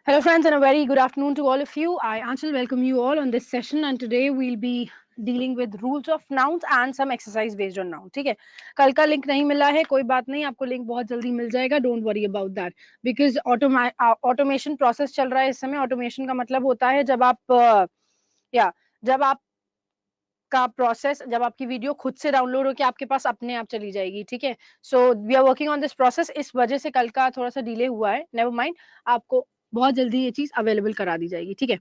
Hello friends and a very good afternoon to all of you. I Anshul welcome you all on this session and today we'll be dealing with rules of nouns and some exercise based on noun. ठीक है, कल का link नहीं मिला है, कोई बात नहीं, आपको लिंक बहुत जल्दी मिल जाएगा. Don't worry about that because automation process चल रहा है इस समय. ऑटोमेशन का मतलब होता है जब आप का प्रोसेस, जब आपकी वीडियो खुद से डाउनलोड होकर आपके पास अपने आप चली जाएगी. ठीक है, so we are working on this process. इस वजह से कल का थोड़ा सा डिले हुआ है. नेवर माइंड, आपको बहुत जल्दी ये चीज अवेलेबल करा दी जाएगी. ठीक है,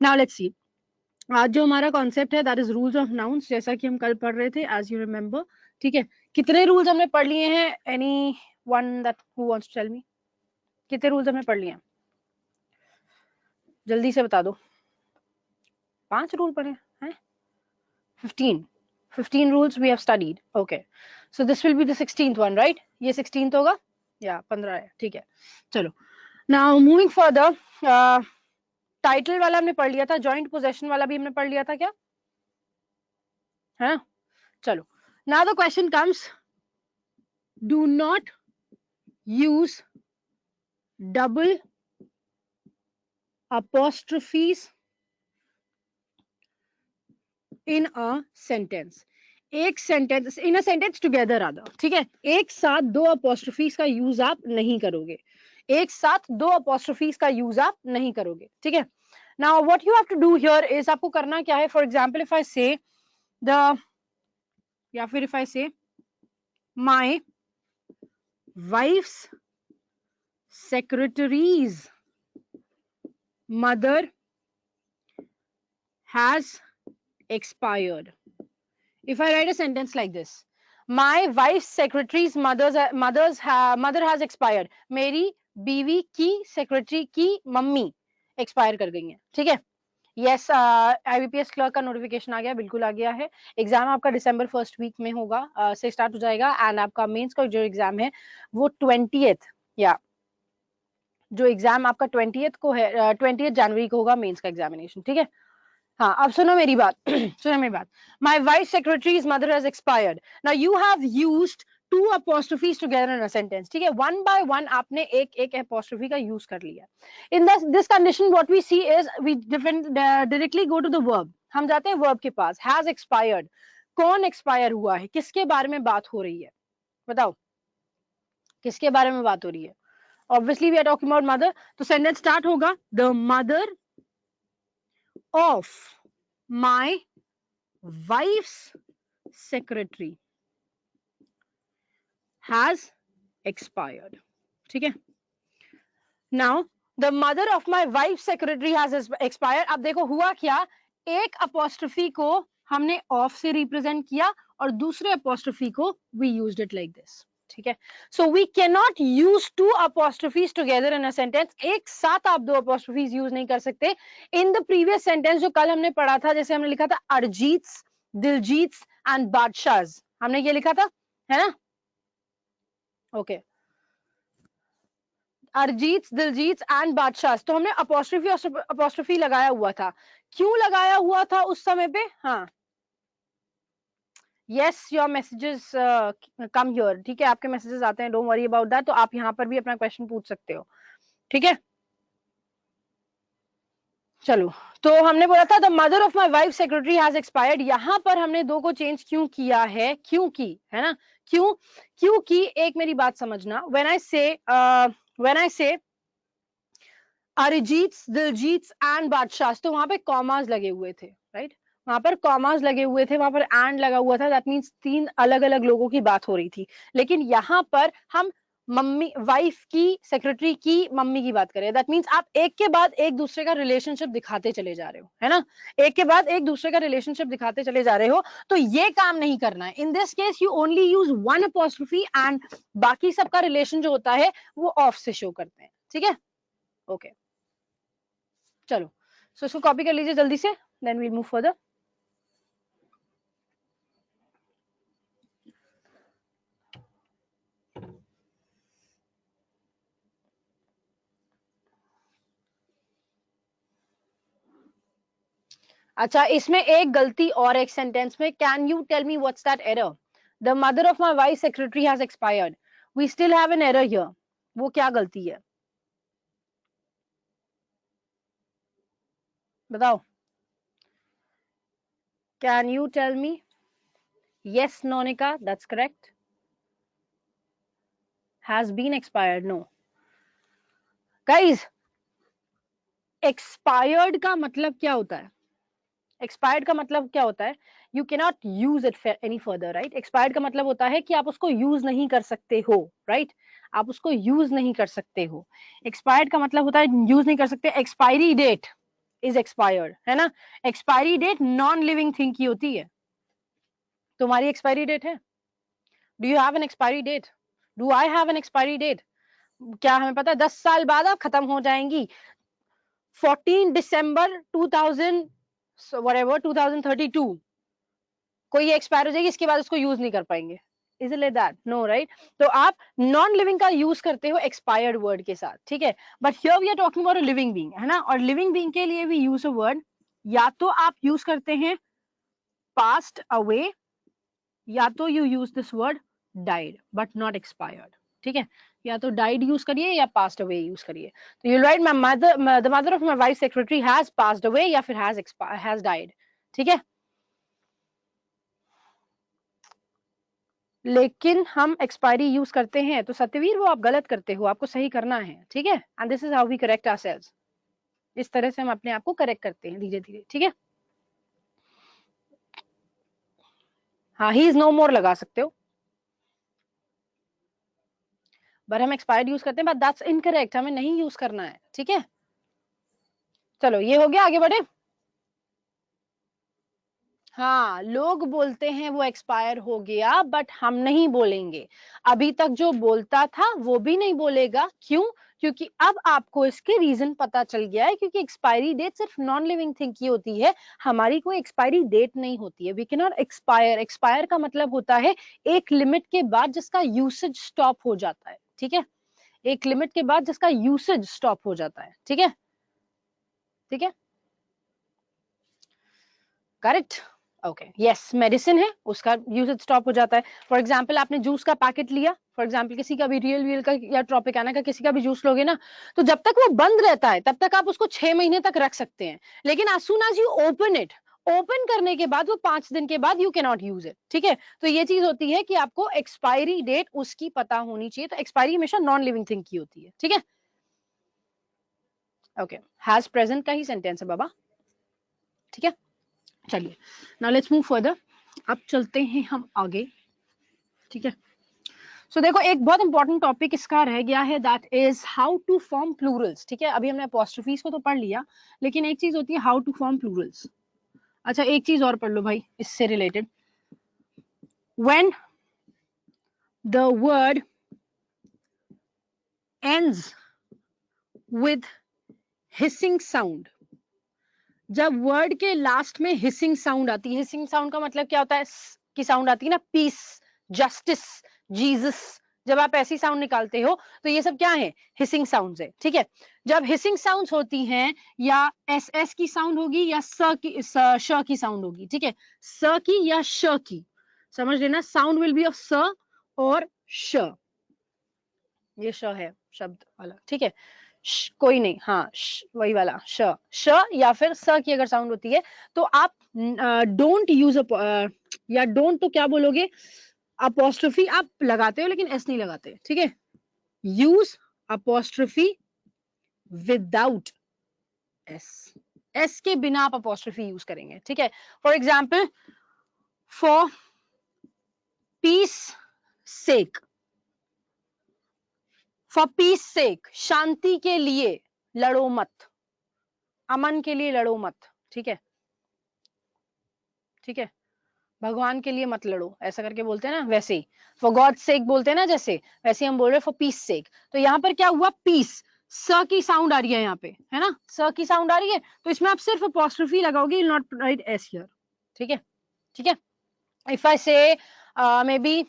नाउ लेट्स सी. आज जो हमारा कॉन्सेप्ट है that is rules of nouns, जैसा कि हम कल पढ़ रहे थे एज यू रिमेम्बर. ठीक है, कितने रूल्स हमने पढ़ लिए हैं? Anyone that who wants to tell me, कितने रूल्स हमने पढ़ लिए हैं? जल्दी से बता दो. 5 रूल पढ़े हैं? 15 rules we have studied. Okay, so this will be the 16th one, right? ये 16th होगा या 15 है. ठीक है, चलो. Now moving further, टाइटल वाला हमने पढ़ लिया था, जॉइंट पोजेशन वाला भी हमने पढ़ लिया था क्या, है ना? चलो, now the question comes, do not use double apostrophes in a sentence. एक sentence, in a sentence together आदर. ठीक है, एक साथ दो अपोस्ट्रोफीज का यूज आप नहीं करोगे. एक साथ दो अपोस्ट्रोफीज का यूज आप नहीं करोगे. ठीक है, now what you have to do here is, आपको करना क्या है? फॉर एग्जांपल इफ आई से द, या फिर इफ आई से my wives secretary's mother has expired. If I write a sentence like this, my wife's secretary's mother has expired. मेरी बीवी की सेक्रेटरी की मम्मी एक्सपायर कर गई है. ठीक है, यस, IBPS क्लर्क का नोटिफिकेशन आ गया, बिल्कुल आ गया है. एग्जाम आपका दिसंबर फर्स्ट वीक में होगा, से स्टार्ट हो जाएगा. एंड आपका मेंस का जो एग्जाम है वो 20th, या जो एग्जाम आपका 20th को है, 20th जनवरी को होगा मेंस का एग्जामिनेशन. ठीक है, हाँ, अब सुनो मेरी बात. सुनो मेरी बात. My wife secretary's mother has expired. Now you have used two apostrophes together in a sentence. ठीक है, वन बाय वन आपने एक एक अपोस्ट्रोफी का यूज कर लिया. In this condition what we see is we directly go to the verb. हम जाते हैं वर्ब के पास. हैज एक्सपायर्ड, कौन एक्सपायर हुआ है, किसके बारे में बात हो रही है? बताओ, किसके बारे में बात हो रही है? Obviously we are talking about mother. तो sentence start होगा, the mother of my wife's secretary has expired. ठीक है, now the mother of my wife's secretary has expired. अब देखो हुआ क्या, एक apostrophe को हमने of से represent किया और दूसरे apostrophe को we used it like this. ठीक है, so we can not use two apostrophes together in a sentence. एक साथ आप दो अपोस्ट्रोफीज यूज नहीं कर सकते. इन द प्रीवियस सेंटेंस जो कल हमने पढ़ा था, जैसे हमने लिखा था अरजीत्स, दिलजीत्स एंड बादशाहs, हमने ये लिखा था, है ना? ओके, अरजीत्स, दिलजीत्स एंड बादशाहs, तो हमने अपोस्ट्रोफी लगाया हुआ था. क्यों लगाया हुआ था उस समय पे? हाँ, yes, your messages come here. ठीक है, आपके मैसेजेस आते हैं, डोंट वरी अबाउट दैट. तो आप यहाँ पर भी अपना क्वेश्चन पूछ सकते हो. ठीक है, चलो. तो हमने बोला था the mother of my wife secretary has expired. यहाँ पर हमने दो को चेंज क्यों किया है? क्योंकि, है ना, क्यों? क्योंकि एक मेरी बात समझना, व्हेन आई से अरिजीत्स, दिलजीत्स एंड बादशाह, तो वहां पे कॉमास लगे हुए थे, राइट? वहां पर कॉमास लगे हुए थे, वहां पर एंड लगा हुआ था. दैट मींस तीन अलग अलग लोगों की बात हो रही थी. लेकिन यहाँ पर हम मम्मी, वाइफ की, सेक्रेटरी की मम्मी की बात करें. दैट मींस आप एक के बाद एक दूसरे का रिलेशनशिप दिखाते चले जा रहे हो, है ना? एक के बाद एक दूसरे का रिलेशनशिप दिखाते चले जा रहे हो, तो ये काम नहीं करना है. In this case you only use one apostrophe and बाकी सबका रिलेशन जो होता है वो ऑफ से शो करते हैं. ठीक है, ओके, चलो. सो इसको कॉपी कर लीजिए जल्दी से, देन वील मूव फर्दर. अच्छा, इसमें एक गलती और एक सेंटेंस में. Can you tell me what's that error? The mother of my wife secretary has expired. We still have an error here. वो क्या गलती है? बताओ, can you tell me? Yes Nonika, that's correct. Has been expired, no. Guys, expired का मतलब क्या होता है? एक्सपायर्ड का मतलब क्या होता है? You can not use it any further, right? Expired का मतलब होता है कि आप उसको यूज नहीं कर सकते हो, राइट? आप उसको यूज नहीं कर सकते हो. एक्सपायर्ड का मतलब होता है यूज नहीं कर सकते. एक्सपायरी डेट इज एक्सपायर्ड, है ना? Expiry date non living thing की होती है. तुम्हारी एक्सपायरी डेट है? Do you have an expiry date? Do I have an expiry date? क्या हमें पता है 10 साल बाद आप खत्म हो जाएंगी? 14 दिसंबर 2000 whatever 2032 कोई एक्सपायर हो जाएगी, इसके बाद उसको यूज नहीं कर पाएंगे. Is it like that? No, right? तो आप नॉन लिविंग का यूज करते हो एक्सपायर्ड वर्ड के साथ, ठीक है? But here we are talking about a living being, है ना? और लिविंग बीइंग के लिए वी यूज अ वर्ड. या तो आप यूज करते हैं पास्ट अवे, या तो you use this word died, but not expired. ठीक है? या तो डाइड यूज करिए या पास्ट अवे यूज करिए. तो you right my mother, the mother of my wife secretary has passed away या फिर हैज डाइड. ठीक है? लेकिन हम एक्सपायरी यूज करते हैं, तो सत्यवीर वो आप गलत करते हो, आपको सही करना है. ठीक है? And this is how we correct ourselves. इस तरह से हम अपने आप को करेक्ट करते हैं धीरे धीरे. ठीक है? हाँ, ही इज नो मोर लगा सकते हो, बट हम एक्सपायर्ड यूज करते हैं, बट दैट्स इनकरेक्ट, हमें नहीं यूज करना है. ठीक है? चलो, ये हो गया, आगे बढ़े. हाँ, लोग बोलते हैं वो एक्सपायर हो गया, बट हम नहीं बोलेंगे. अभी तक जो बोलता था वो भी नहीं बोलेगा. क्यों? क्योंकि अब आपको इसके रीजन पता चल गया है. क्योंकि एक्सपायरी डेट सिर्फ नॉन लिविंग थिंग की होती है, हमारी कोई एक्सपायरी डेट नहीं होती है. We can not expire. Expire का मतलब होता है एक लिमिट के बाद जिसका यूसेज स्टॉप हो जाता है. ठीक है? एक लिमिट के बाद जिसका यूसेज स्टॉप हो जाता है. ठीक है? ठीक है? करेक्ट. ओके, यस, मेडिसिन है, उसका यूसेज स्टॉप हो जाता है. फॉर एग्जाम्पल, आपने जूस का पैकेट लिया, फॉर एग्जाम्पल किसी का भी रियल व्हील का या ट्रॉपिकाना का किसी का भी जूस लोगे ना, तो जब तक वो बंद रहता है तब तक आप उसको 6 महीने तक रख सकते हैं. लेकिन as soon as you open it, open करने के बाद वो 5 दिन के बाद you can not use it. ठीक है? तो ये चीज होती है कि आपको एक्सपायरी डेट उसकी पता होनी चाहिए. तो एक्सपायरी हमेशा नॉन लिविंग थिंग की होती है. ठीक है? ओके, हैज प्रेजेंट का ही सेंटेंस है बाबा. ठीक है? चलिए, नाउ लेट्स मूव फर्दर. अब चलते हैं हम आगे. ठीक है? सो देखो, एक बहुत इंपॉर्टेंट टॉपिक इसका रह गया है, that is how to form plurals. ठीक है? अभी हमने अपोस्ट्रोफीज को तो पढ़ लिया, लेकिन एक चीज होती है हाउ टू फॉर्म प्लूरल्स. अच्छा, एक चीज और पढ़ लो भाई इससे related. When the word ends with hissing sound, जब वर्ड के लास्ट में हिसिंग साउंड आती है. हिसिंग साउंड का मतलब क्या होता है? की साउंड आती है ना, पीस, जस्टिस, जीसस. जब आप ऐसी साउंड निकालते हो तो ये सब क्या है? हिसिंग साउंड्स है. ठीक है? जब हिसिंग साउंड्स होती हैं, या एस एस की साउंड होगी या श की साउंड होगी. ठीक है? स की या श की, समझ लेना. साउंड विल बी ऑफ स और श. ये श है शब्द वाला. ठीक है? कोई नहीं, हाँ, वही वाला श या फिर स की अगर साउंड होती है तो आप डोंट यूज या डोंट तो क्या बोलोगे? अपोस्ट्रोफी आप लगाते हो लेकिन एस नहीं लगाते. ठीक है? Use apostrophe without S. S के बिना आप अपोस्ट्रोफी यूज करेंगे. ठीक है? For example, for peace sake. For peace sake, शांति के लिए लड़ो मत, अमन के लिए लड़ो मत. ठीक है? ठीक है? भगवान के लिए मत लड़ो, ऐसा करके बोलते हैं ना, वैसे ही. फॉर गॉड सेक बोलते हैं ना, जैसे वैसे हम बोल रहे हैं फॉर पीस सेक. तो यहाँ पर क्या हुआ? पीस, स की साउंड आ रही है यहाँ पे, है ना? स की साउंड आ रही है, तो इसमें आप सिर्फ अपोस्ट्रोफी लगाओगे, you not right S here. ठीक है? ठीक है? इफ आई से मे बी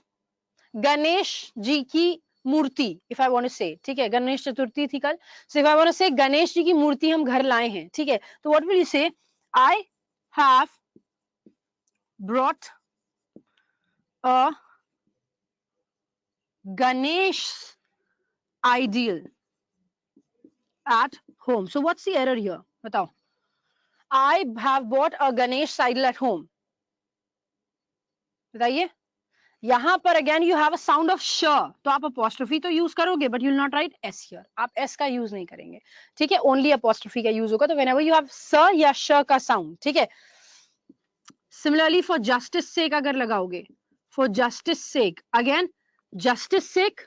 गणेश जी की मूर्ति, if I want to say, ठीक है, गणेश चतुर्थी थी कल, so if I want to say Ganesh ji की मूर्ति हम घर लाए हैं. ठीक है? तो व्हाट विल यू से? I have brought a Ganesh ideal at home. So what's the error here? बताओ. I have bought a Ganesh idol at home. बताइए, यहां पर again you have a sound of श, तो आप अपोस्ट्रोफी तो use करोगे but you will not right S here, आप एस का यूज नहीं करेंगे, ठीक है, ओनली अपोस्ट्रोफी का यूज होगा। तो व्हेनेवर यू हैव स या श का साउंड, ठीक है। सिमिलरली फॉर जस्टिस सेक अगर लगाओगे, for justice sake, again justice sake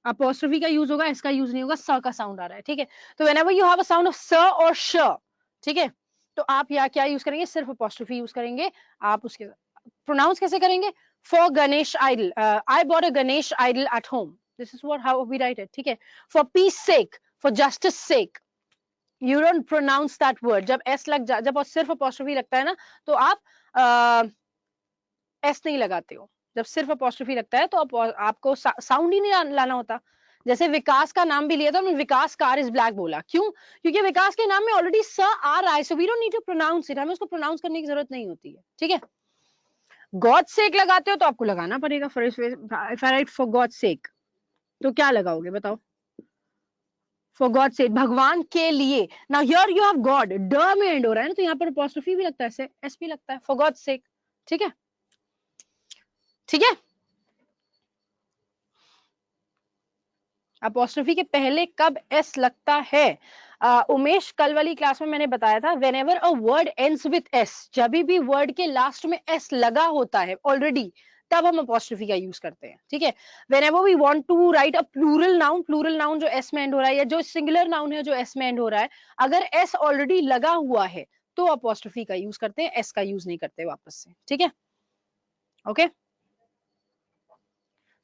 apostrophe का यूज होगा, एस का यूज नहीं होगा, स का साउंड आ रहा है, ठीक है। तो whenever you have a sound of स और श, ठीक है, तो आप यहाँ क्या यूज करेंगे, सिर्फ अपोस्ट्रोफी यूज करेंगे। आप उसके प्रोनाउंस कैसे करेंगे, for Ganesh idol, I bought a Ganesh idol at home, this is what how we write it, ठीक है। For peace sake, for justice sake, you don't pronounce that word, जब एस लग जा, जब सिर्फ अपोस्ट्रोफी लगता है ना, तो आप एस नहीं लगाते हो। जब सिर्फ अपोस्ट्रोफी लगता है तो आपको साउंड ही नहीं लाना होता। जैसे विकास का नाम भी लिया था हमने, विकास कार इज ब्लैक बोला, क्यों, क्योंकि विकास के नाम में ऑलरेडी स आ रहा है, so we don't need to pronounce it, हमें उसको प्रोनाउंस करने की जरूरत नहीं होती है, ठीक है। गॉड सेक लगाते हो तो आपको लगाना पड़ेगा, for if I right for God sake, तो क्या लगाओगे बताओ, फॉर गॉड सेक, भगवान के लिए। Now here you have got, ड में एंड हो रहा है ना, तो यहाँ पर अपोस्ट्रोफी भी लगता है, एस भी लगता है, फॉर गॉड सेक, ठीक है, ठीक है। अपोस्ट्रोफी के पहले कब एस लगता है, उमेश, कल वाली क्लास में मैंने बताया था, whenever a word ends with S, जब भी वर्ड के लास्ट में एस लगा होता है ऑलरेडी, तब हम अपोस्ट्रोफी का यूज करते हैं, ठीक है। Whenever we want to write a plural noun जो एस में एंड हो रहा है, या जो सिंगुलर नाउन है जो एस में एंड हो रहा है, अगर एस ऑलरेडी लगा हुआ है तो अपोस्ट्रोफी का यूज करते हैं, एस का यूज नहीं करते वापस से, ठीक है, ओके।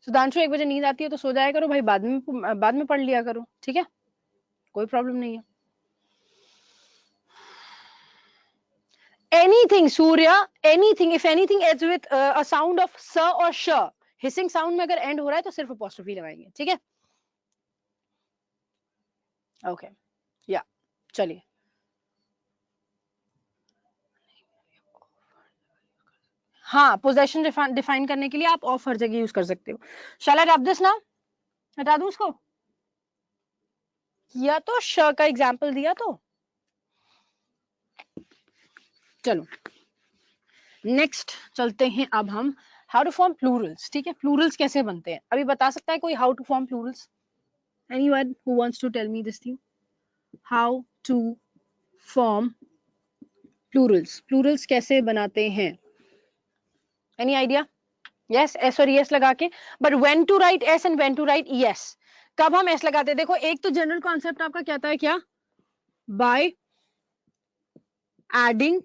सुधांशु, 1 बजे नींद आती है तो सो जाया करो भाई, बाद में पढ़ लिया करो, ठीक है, कोई प्रॉब्लम नहीं है। Anything Surya, anything, if anything ends with a sound of स और श, हिसिंग साउंड में अगर एंड हो रहा है तो सिर्फ अपोस्ट्रोफी लगाएंगे, ठीक है, ओके, या चलिए। हाँ, पोजेशन डिफाइन करने के लिए आप ऑफ हर जगह यूज कर सकते हो। शैल आई रैप दिस नाउ, हटा दूं इसको, किया तो श का एग्जांपल दिया तो, चलो नेक्स्ट चलते हैं अब हम हाउ टू फॉर्म प्लूरल्स, ठीक है। प्लूरल्स कैसे बनते हैं, अभी बता सकता है कोई how to form plurals, anyone who wants to tell me this thing, how to form plurals, plurals कैसे बनाते हैं, एनी आइडिया, यस, एस और एस लगा के, but when to write S and when to write S, कब हम S लगाते हैं, देखो एक तो जनरल कॉन्सेप्ट आपका कहता है क्या, बाय एडिंग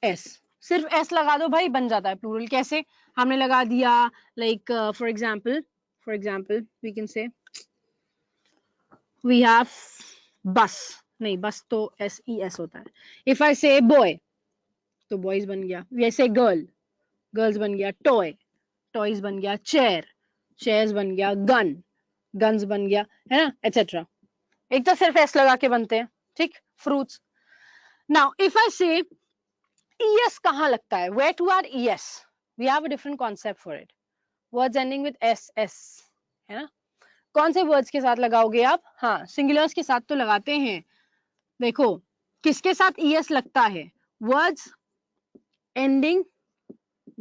एस, सिर्फ एस लगा दो भाई बन जाता है प्लूरल, कैसे, हमने लगा दिया, like for example we can say we have bus, नहीं बस तो एस ई एस होता है, इफ आई से बॉय तो बॉयज बन गया, वैसे गर्ल, गर्ल्स बन गया, टॉय, टॉयज बन गया, चेयर, चेयर्स बन गया, गन, गन्स बन गया, है ना, एटसेट्रा। एक तो सिर्फ एस लगा के बनते हैं, ठीक, फ्रूट्स। नाउ इफ आई से ईएस कहाँ लगता है, where to are ES, we have a different concept for it, words ending with S S, है ना, कौन से वर्ड्स के साथ लगाओगे आप, हाँ सिंगुलर्स के साथ तो लगाते हैं, देखो किसके साथ ईएस लगता है, words ending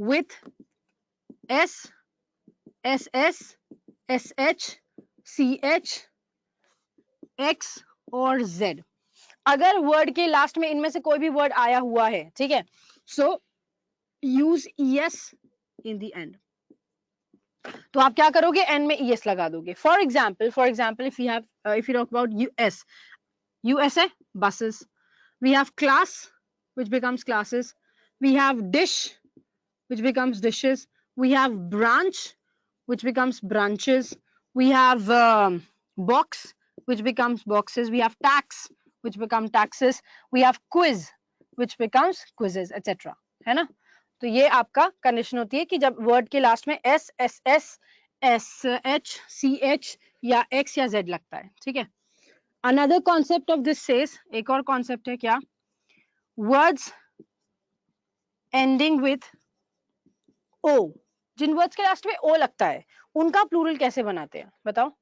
with S, S S, S H, C H, X और जेड, अगर वर्ड के लास्ट में इनमें से कोई भी वर्ड आया हुआ है, ठीक है, so use ES in the end, तो आप क्या करोगे, एंड में ईएस लगा दोगे। For example if you have if you talk about US, US है buses, we have class which becomes classes, we have dish which becomes dishes, we have branch which becomes branches, we have box which becomes boxes, we have tax which become taxes, we have quiz which becomes quizzes, etc, है ना। तो ये आपका condition होती है कि जब word के लास्ट में S S S S H C H या एक्स या जेड लगता है, ठीक है। Another concept of this says, एक और कॉन्सेप्ट है क्या, वर्ड्स एंडिंग विथ ओ, जिन वर्ड्स के लास्ट में ओ लगता है उनका प्लूरल कैसे बनाते हैं बताओ,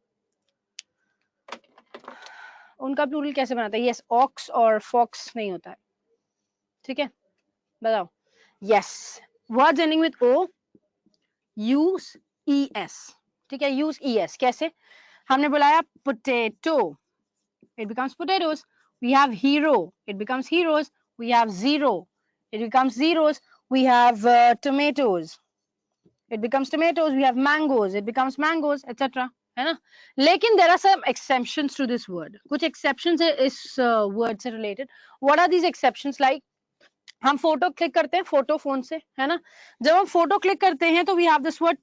उनका प्लूरल कैसे बनाते हैं, यस ऑक्स और फॉक्स नहीं होता है, ठीक है, बताओ. Yes, words ending with O, use ES. ठीक है, यूज ES कैसे? हमने बुलाया potato, it becomes potatoes. We have hero, it becomes heroes. We have zero, it becomes zeros. We have tomatoes, it becomes tomatoes. We have mangoes, it becomes mangoes, etc. है ना? लेकिन there are some exceptions to this word. कुछ exceptions है इस word से related. What are these exceptions? Like हम photo click करते हैं फोटो फोन से, है ना? जब हम फोटो क्लिक करते हैं तो we have this word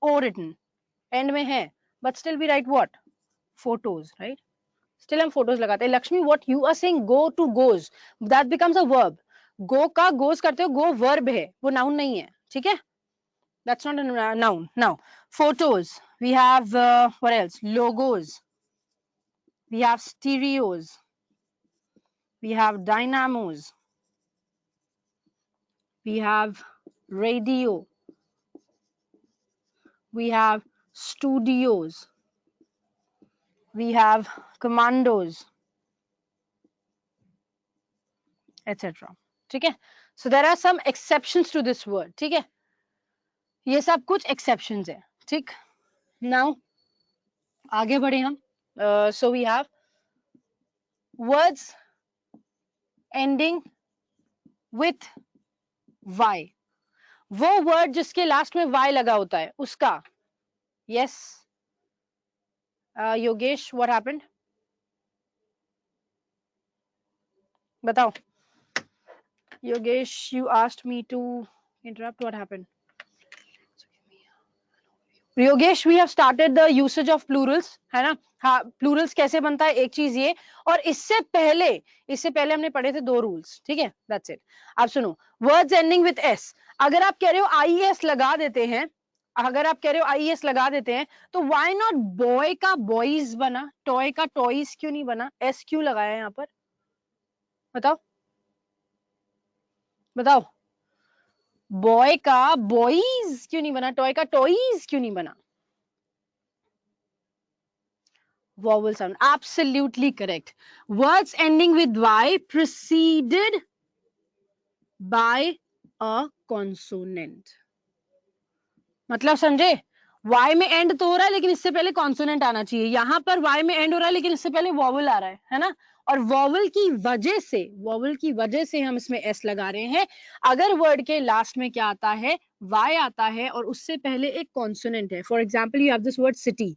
O written, end में है, but still we write what? Photos, right? Still हम फोटोज लगाते हैं. Lakshmi, what you are saying go to goes, that becomes a verb. Go का गोज करते हो, गो वर्ब है, वो नाउन नहीं है. ठीक है, that's not a noun. Now photos, we have what else? Logos, we have stereos, we have dynamos, we have radio, we have studios, we have commandos, etc. ठीक है, so there are some exceptions to this word. ठीक है, ये सब कुछ exceptions है. ठीक, now आगे बढ़े हम. So we have words ending with y. वो word जिसके लास्ट में y लगा होता है उसका. Yes, Yogesh, what happened? बताओ. Yogesh, you asked me to interrupt. What happened? Yogesh, we have started the usage of plurals, है ना? हाँ, plurals कैसे बनता है, एक चीज ये. और इससे पहले हमने पढ़े थे 2 रूल्स. ठीक है, that's it. अब सुनो, words ending with s. अगर आप कह रहे हो IES लगा देते हैं, अगर आप कह रहे हो IES लगा देते हैं, तो why not boy का boys बना, toy का toys क्यों नहीं बना, s क्यों लगाया यहाँ पर? बताओ बताओ. बॉय का बॉयज क्यों नहीं बना, टॉय का टॉयज क्यों नहीं बना? vowel sound, absolutely correct. Words ending with y preceded by a consonant. मतलब समझे? y में एंड तो हो रहा है लेकिन इससे पहले कॉन्सोनेंट आना चाहिए. यहां पर y में एंड हो रहा है लेकिन इससे पहले वॉवल आ रहा है ना? और वॉवल की वजह से हम इसमें s लगा रहे हैं. अगर वर्ड के लास्ट में क्या आता है, y आता है और उससे पहले एक कॉन्सोनेंट है. For example you have this World City,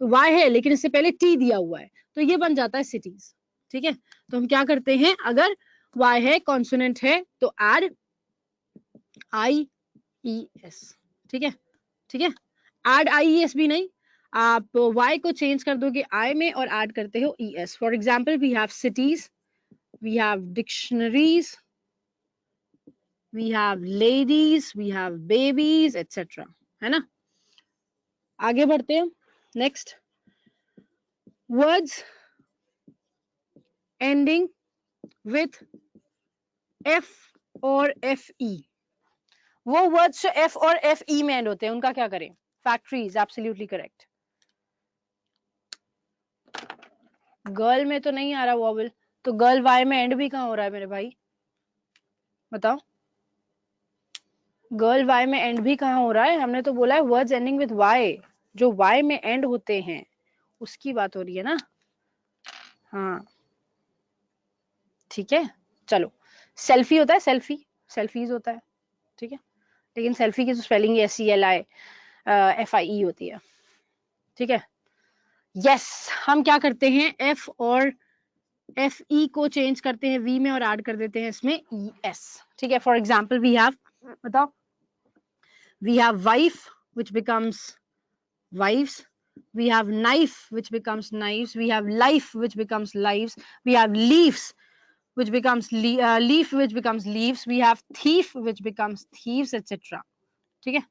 तो y है लेकिन इससे पहले t दिया हुआ है, तो ये बन जाता है सिटीज. ठीक है, तो हम क्या करते हैं, अगर y है, कॉन्सोनेंट है, तो एड IES. ठीक है, ठीक है, एड IES भी नहीं, आप y को चेंज कर दोगे I में और ऐड करते हो ES. For example we have cities, we have dictionaries, we have ladies, we have babies, etcetera. है ना? आगे बढ़ते हैं. Next, words ending with F और FE. वो वर्ड्स जो F और FE में एंड होते हैं उनका क्या करें? Factories, absolutely correct. गर्ल में तो नहीं आ रहा वॉवल, तो गर्ल वाई में एंड भी कहाँ हो रहा है मेरे भाई? बताओ, गर्ल वाई में एंड भी कहाँ हो रहा है? हमने तो बोला है वर्ड्स एंडिंग विद वाई, जो वाई में एंड होते हैं उसकी बात हो रही है ना? हाँ, ठीक है, चलो. सेल्फी होता है, सेल्फीज होता है. ठीक है, लेकिन सेल्फी की स्पेलिंग SELI FIE होती है. ठीक है, यस. हम क्या करते हैं, F और FE को चेंज करते हैं V में और ऐड कर देते हैं इसमें ES. ठीक है, फॉर एग्जाम्पल वी हैव, बताओ, we have wife which becomes wives, we have knife which becomes knives, we have life which becomes lives, we have leaves which becomes leaf which becomes leaves, we have thief which becomes thieves, etc. ठीक है,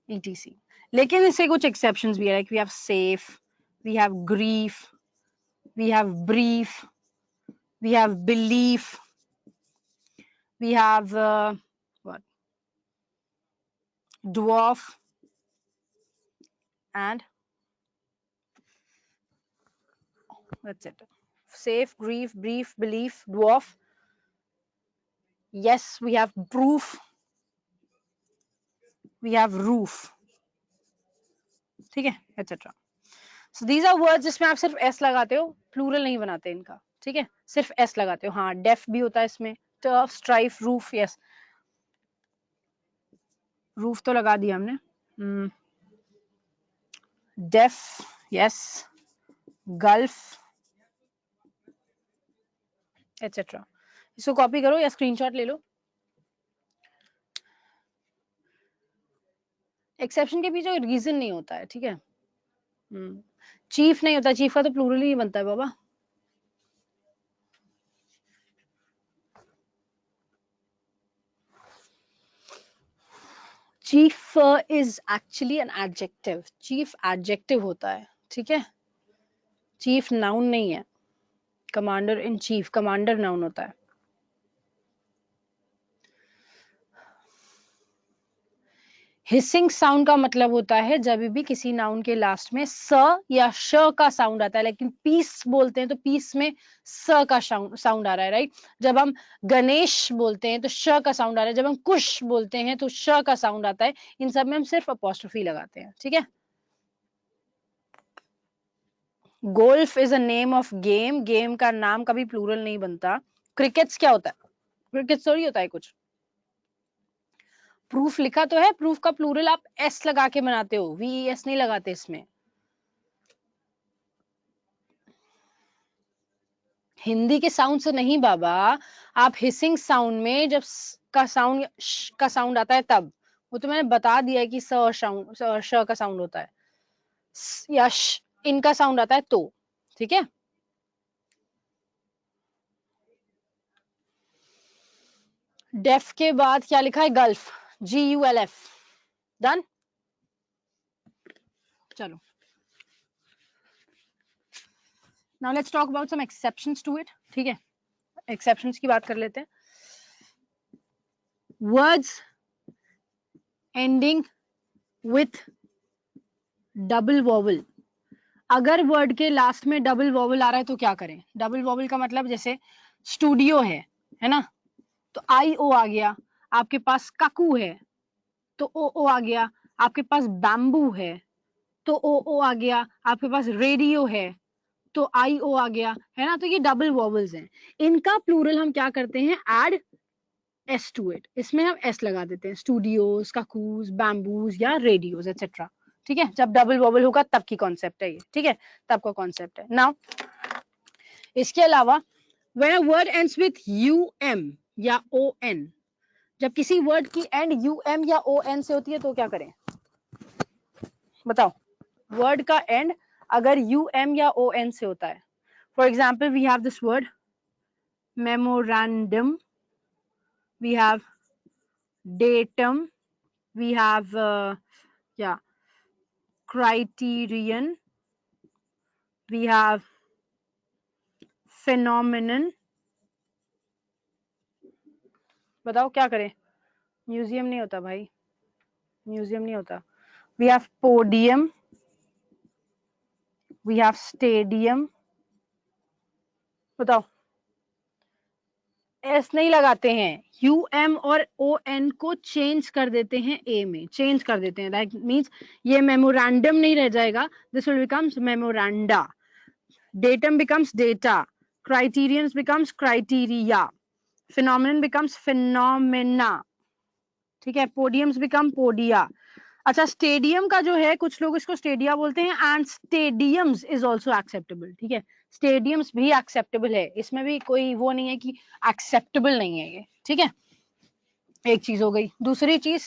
etc. लेकिन इससे कुछ exceptions भी है, like we have safe, we have grief, we have brief, we have belief, we have what, dwarf, and that's it. Safe, grief, brief, belief, dwarf, Yes, we have proof, we have roof. ठीक है, etc. So these are words जिसमें आप सिर्फ s लगाते हो, plural नहीं बनाते इनका. ठीक है, सिर्फ s लगाते हो. हाँ, डेफ भी होता है इसमें. Turf, strife, roof. Yes, roof तो लगा दिया हमने. Deaf, yes, gulf, etc. इसको कॉपी करो या स्क्रीनशॉट ले लो. एक्सेप्शन के पीछे रीजन नहीं होता है. ठीक है, चीफ नहीं होता, चीफ का तो प्लूरल ही बनता है बाबा. Chief is actually an adjective. Chief adjective होता है. ठीक है, चीफ नाउन नहीं है. Commander in chief, commander noun होता है. हिसिंग साउंड का मतलब होता है जब भी किसी नाउन के लास्ट में स या श का साउंड आता है. लेकिन पीस बोलते हैं तो पीस में स का साउंड आ रहा है. राइट. जब हम गणेश बोलते हैं तो श का साउंड आ रहा है. जब हम कुश बोलते हैं तो श का साउंड आता है. इन सब में हम सिर्फ अपॉस्ट्रोफी लगाते हैं. ठीक है. Golf is a name of game. Game का नाम कभी प्लूरल नहीं बनता. क्रिकेट्स क्या होता है? क्रिकेट थोड़ी होता है कुछ. प्रूफ लिखा तो है. प्रूफ का प्लूरल आप एस लगा के बनाते हो, VES नहीं लगाते इसमें. हिंदी के साउंड से नहीं बाबा. आप हिसिंग साउंड में जब का साउंड आता है तब. वो तो मैंने बता दिया है कि स और श का साउंड होता है. या इनका साउंड आता है तो. ठीक है. डेफ के बाद क्या लिखा है? गल्फ. GULF. डन. चलो, now let's talk about some exceptions to it. ठीक है, एक्सेप्शंस की बात कर लेते हैं. Words ending with double vowel. अगर वर्ड के लास्ट में डबल वॉवल आ रहा है तो क्या करें? डबल वॉवल का मतलब जैसे स्टूडियो है ना, तो IO आ गया. आपके पास काकू है तो OO आ गया. आपके पास बैम्बू है तो OO आ गया. आपके पास रेडियो है तो IO आ गया. है ना, तो ये डबल वॉवल्स हैं. इनका प्लूरल हम क्या करते हैं? Add S to it. इसमें हम S लगा देते हैं. स्टूडियोज, काकूज, बैम्बूज या रेडियोज एक्सेट्रा. ठीक है, जब डबल वॉवल होगा तब की कॉन्सेप्ट है ये. ठीक है, तब का कॉन्सेप्ट है. नाउ इसके अलावा when a word ends with UM या ON, जब किसी वर्ड की एंड UM या ON से होती है तो क्या करें? बताओ. वर्ड का एंड अगर UM या ON से होता है. For example we have this word memorandum, we have datum, we have criterion, we have phenomenon. बताओ क्या करें? म्यूजियम नहीं होता भाई, म्यूजियम नहीं होता. we have podium, we have stadium. बताओ. एस नहीं लगाते हैं. UM और ON को चेंज कर देते हैं A में, चेंज कर देते हैं. दैट मीन्स ये मेमोरेंडम नहीं रह जाएगा. This will becomes memoranda. datum becomes data, criterion becomes criteria, phenomenon becomes phenomena. ठीक है, podiums become podia. अच्छा, स्टेडियम का जो है कुछ लोग इसको स्टेडिया बोलते हैं. And stadiums is also acceptable. ठीक है, स्टेडियम्स भी एक्सेप्टेबल है. इसमें भी कोई वो नहीं है कि एक्सेप्टेबल नहीं है ये. ठीक है, एक चीज हो गई. दूसरी चीज,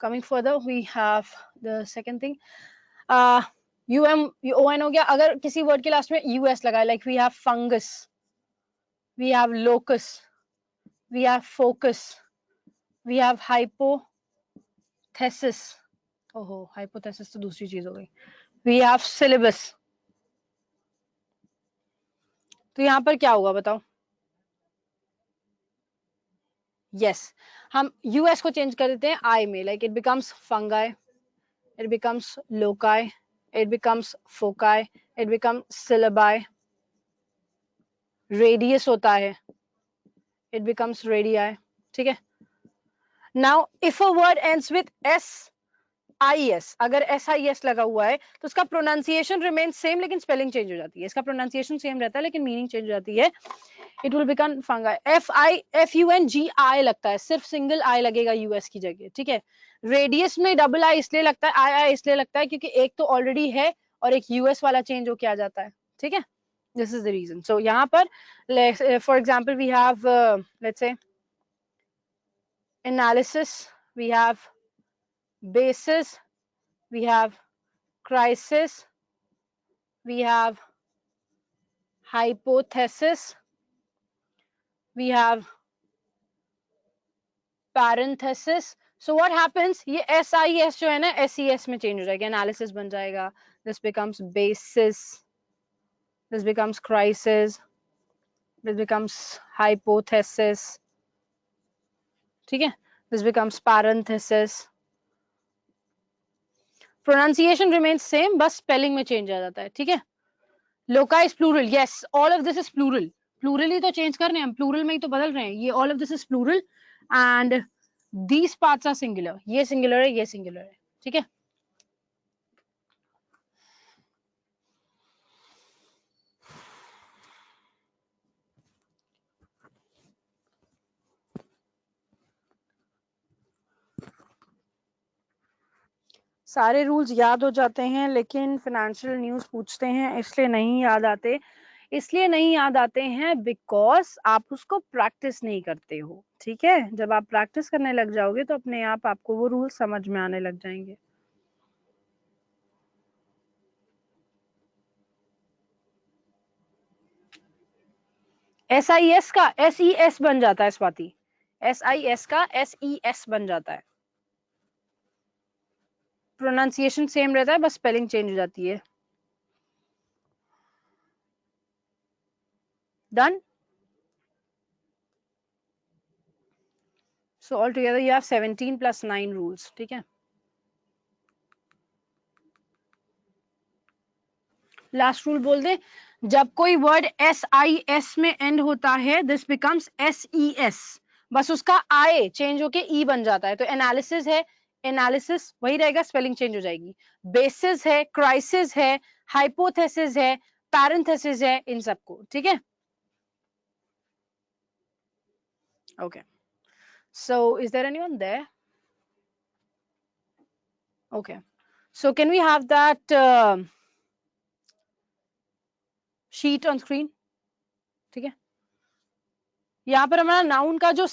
coming further we have the second thing. UM ON हो गया. अगर किसी वर्ड के लास्ट में US लगा, like we have fungus, we have locus, we have focus, we have hypothesis. ओहो, हाइपोथेसिस तो दूसरी चीज हो गई. We have syllabus. तो यहां पर क्या होगा बताओ? यस, हम US को चेंज कर देते हैं I में. Like it becomes fungi, it becomes loci, it becomes foci, it becomes syllabi. Radius होता है, it becomes radii. ठीक है. Now if a word ends with SIS, अगर SIS लगा हुआ है तो उसका प्रोनाउंसिएशन रिमेन सेम लेकिन स्पेलिंग चेंज हो जाती है. इसका प्रोनाउंसिएशन सेम रहता है लेकिन मीनिंग चेंज हो जाती है. It will become fungi. FUNGI लगता है, सिर्फ सिंगल आई लगेगा यूएस की जगह. ठीक है. रेडियस में डबल आई इसलिए लगता है, आई इसलिए लगता है क्योंकि एक तो ऑलरेडी है और एक यूएस वाला चेंज होके आ जाता है. ठीक है. This is the reason. So यहाँ पर for example we have let's say analysis, we have basis, we have crisis, we have hypothesis, we have parenthesis. So what happens, ये SIS जो है ना SES में change हो जाएगा, analysis बन जाएगा. This becomes basis, this becomes crisis, this becomes hypothesis. ठीक है. This becomes parenthesis. Pronunciation remains same, बस spelling में change आ जाता है. ठीक है. Loca is plural. Yes, all of this is plural. Plural ही तो चेंज कर रहे हैं हम, प्लूरल में ही तो बदल रहे हैं. ये all of this is plural and these parts are singular. ये सिंगुलर है, ये सिंगुलर है. ठीक है. सारे रूल्स याद हो जाते हैं लेकिन फाइनेंशियल न्यूज पूछते हैं इसलिए नहीं याद आते. इसलिए नहीं याद आते हैं बिकॉज आप उसको प्रैक्टिस नहीं करते हो. ठीक है. जब आप प्रैक्टिस करने लग जाओगे तो अपने आप आपको वो रूल समझ में आने लग जाएंगे. SIS का SES बन जाता है स्वाति. SIS का SES बन जाता है. प्रोनाउंसिएशन सेम रहता है, बस स्पेलिंग चेंज हो जाती है. Done. So all together you have 17 + 9 rules. ठीक है. लास्ट रूल बोल दे. जब कोई वर्ड SIS में एंड होता है दिस बिकम्स SES. बस उसका आई चेंज होके ई बन जाता है. तो एनालिसिस है, एनालिसिस वही रहेगा, स्पेलिंग चेंज हो जाएगी. बेसिस है, क्राइसिस है, हाइपोथेसिस है, पैरेंथेसिस है, इन सबको. ठीक है. Okay. So is there anyone there? Okay. So can we have that sheet on screen? ठीक है. यहाँ पर हमारा नाउन का जो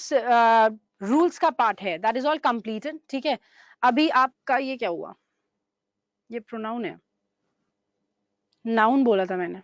रूल्स का पार्ट है दैट इज ऑल कंप्लीटेड. ठीक है. अभी आपका ये क्या हुआ, ये प्रोनाउन है, नाउन बोला था मैंने.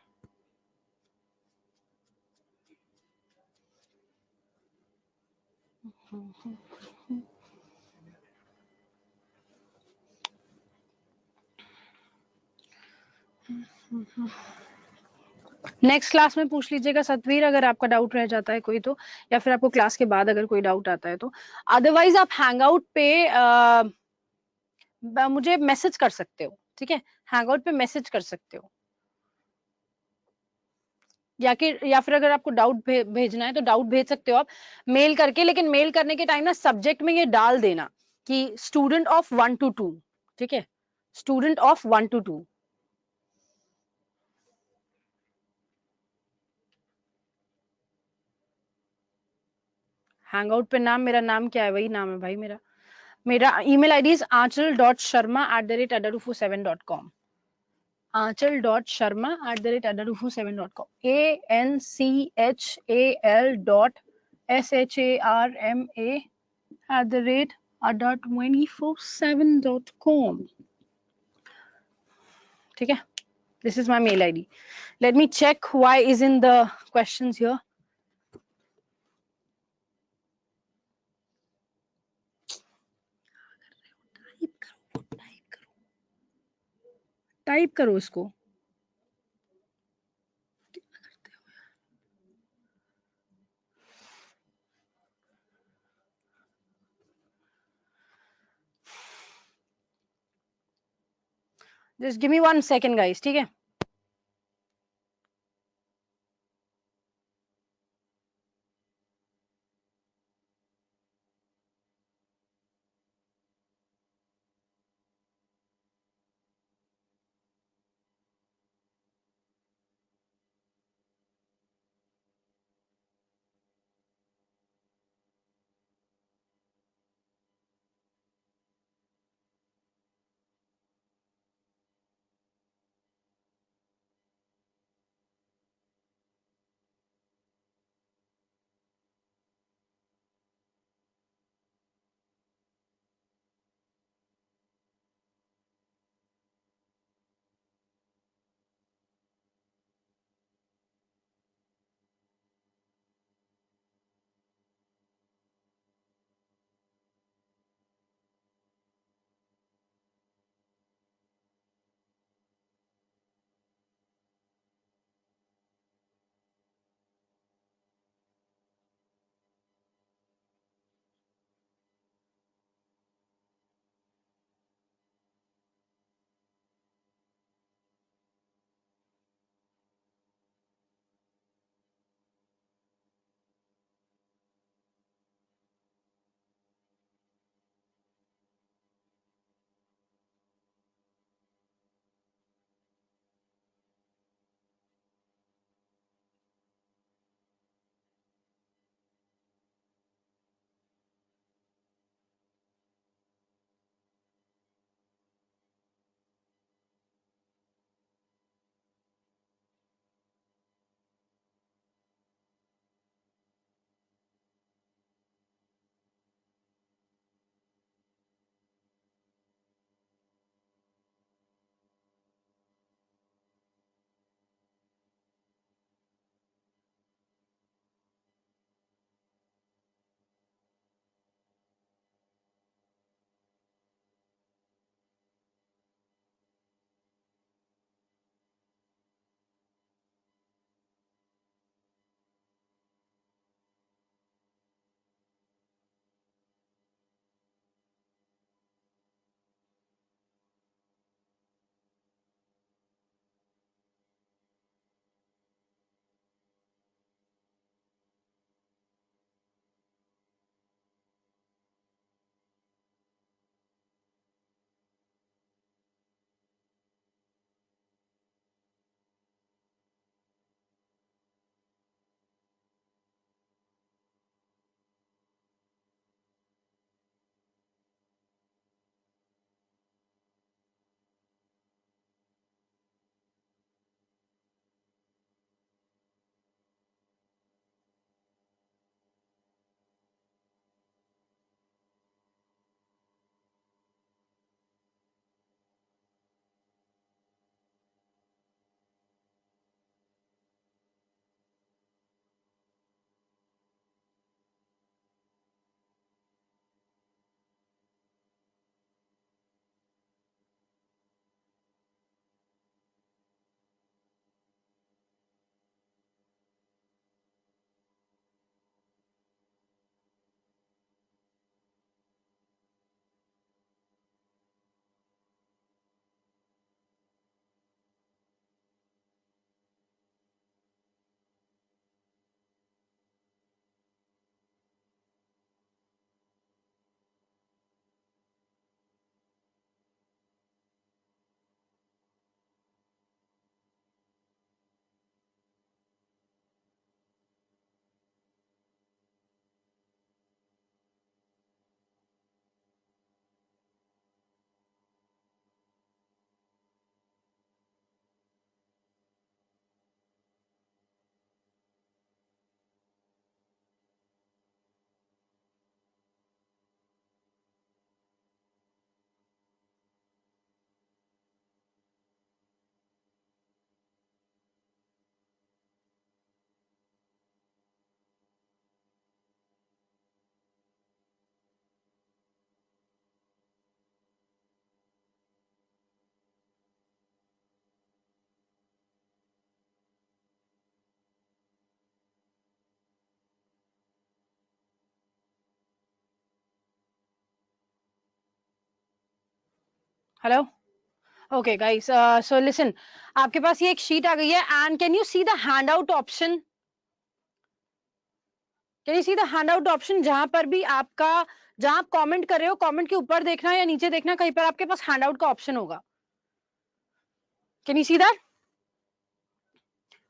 नेक्स्ट क्लास में पूछ लीजिएगा सतवीर, अगर आपका डाउट रह जाता है कोई तो, या फिर आपको क्लास के बाद अगर कोई डाउट आता है तो. अदरवाइज आप हैंगआउट पे मुझे मैसेज कर सकते हो. ठीक है. हैंगआउट पे मैसेज कर सकते हो, या फिर अगर आपको डाउट भेजना है तो डाउट भेज सकते हो आप मेल करके. लेकिन मेल करने के टाइम ना सब्जेक्ट में ये डाल देना कि स्टूडेंट ऑफ 1 to 2. ठीक है. Student of 1 to 2. हैंगआउट पे नाम, मेरा नाम क्या है, वही नाम है भाई मेरा. मेरा email ID is aanchal.sharma@addarufo7.com. aanchal.sharma@addarufo7.com. ANCHAL.SHARMA@247.com. ठीक है. This is my mail ID. Let me check why is in the questions here. Type करो इसको. Just give me 1 second guys. ठीक है. Hello, okay guys, so listen, आपके पास ये एक sheet आ गई है and can you see the hand out option? Can you see the hand out option? जहां पर भी आपका, जहां आप कमेंट कर रहे हो, कमेंट के ऊपर देखना या नीचे देखना, कहीं पर आपके पास हैंड आउट का ऑप्शन होगा. Can you see that?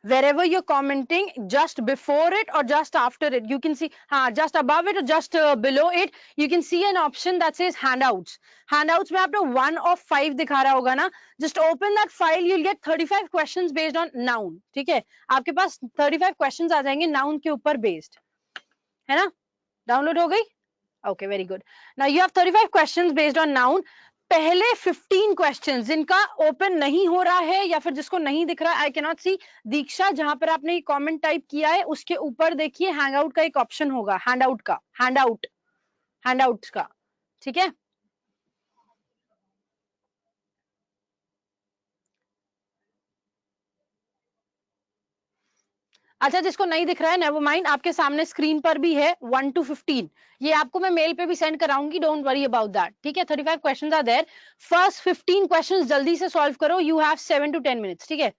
Wherever you're commenting, just before it or just after it, you can see, just above it or just below it, you can see an option that says handouts. Handouts में आपको 1 of 5 दिखा रहा होगा ना. Just open that file, you'll get 35 questions based on noun. ठीक है, आपके पास 35 questions आ जाएंगे noun के ऊपर based, है ना? डाउनलोड हो गई? Okay, very good. Now you have 35 questions based on noun. पहले 15 क्वेश्चन जिनका ओपन नहीं हो रहा है या फिर जिसको नहीं दिख रहा, आई कैनॉट सी. दीक्षा, जहां पर आपने कमेंट टाइप किया है उसके ऊपर देखिए हैंग आउट का एक ऑप्शन होगा, हैंड आउट का, हैंड आउट का. ठीक है, अच्छा जिसको नहीं दिख रहा है नेवर माइंड, आपके सामने स्क्रीन पर भी है 1 to 15. ये आपको मैं मेल पे भी सेंड कराऊंगी, डोंट वरी अबाउट दैट. ठीक है, 35 questions are there. First 15 questions जल्दी से सॉल्व करो, यू हैव 7 to 10 मिनट्स. ठीक है,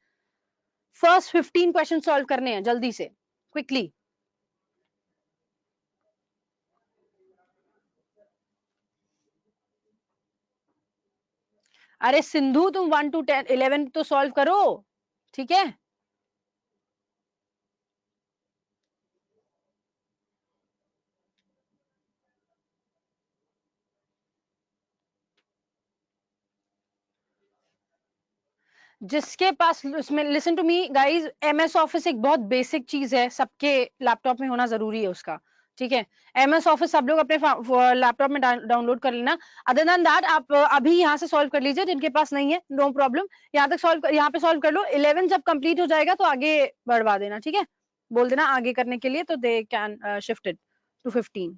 फर्स्ट 15 क्वेश्चन सॉल्व करने हैं जल्दी से, क्विकली. अरे सिंधु, तुम 1 to 10 11 तो सॉल्व करो. ठीक है, जिसके पास, उसमें listen to me guys, MS office एक बहुत बेसिक चीज है, सबके लैपटॉप में होना जरूरी है उसका. ठीक है, एमएस ऑफिस सब लोग अपने लैपटॉप में डाउनलोड कर लेना. अदर देन दैट आप अभी यहाँ से सॉल्व कर लीजिए, जिनके पास नहीं है नो प्रॉब्लम, यहाँ तक सॉल्व, यहाँ पे सॉल्व कर लो. 11 जब कंप्लीट हो जाएगा तो आगे बढ़वा देना. ठीक है, बोल देना आगे करने के लिए, तो they can shift it to 15.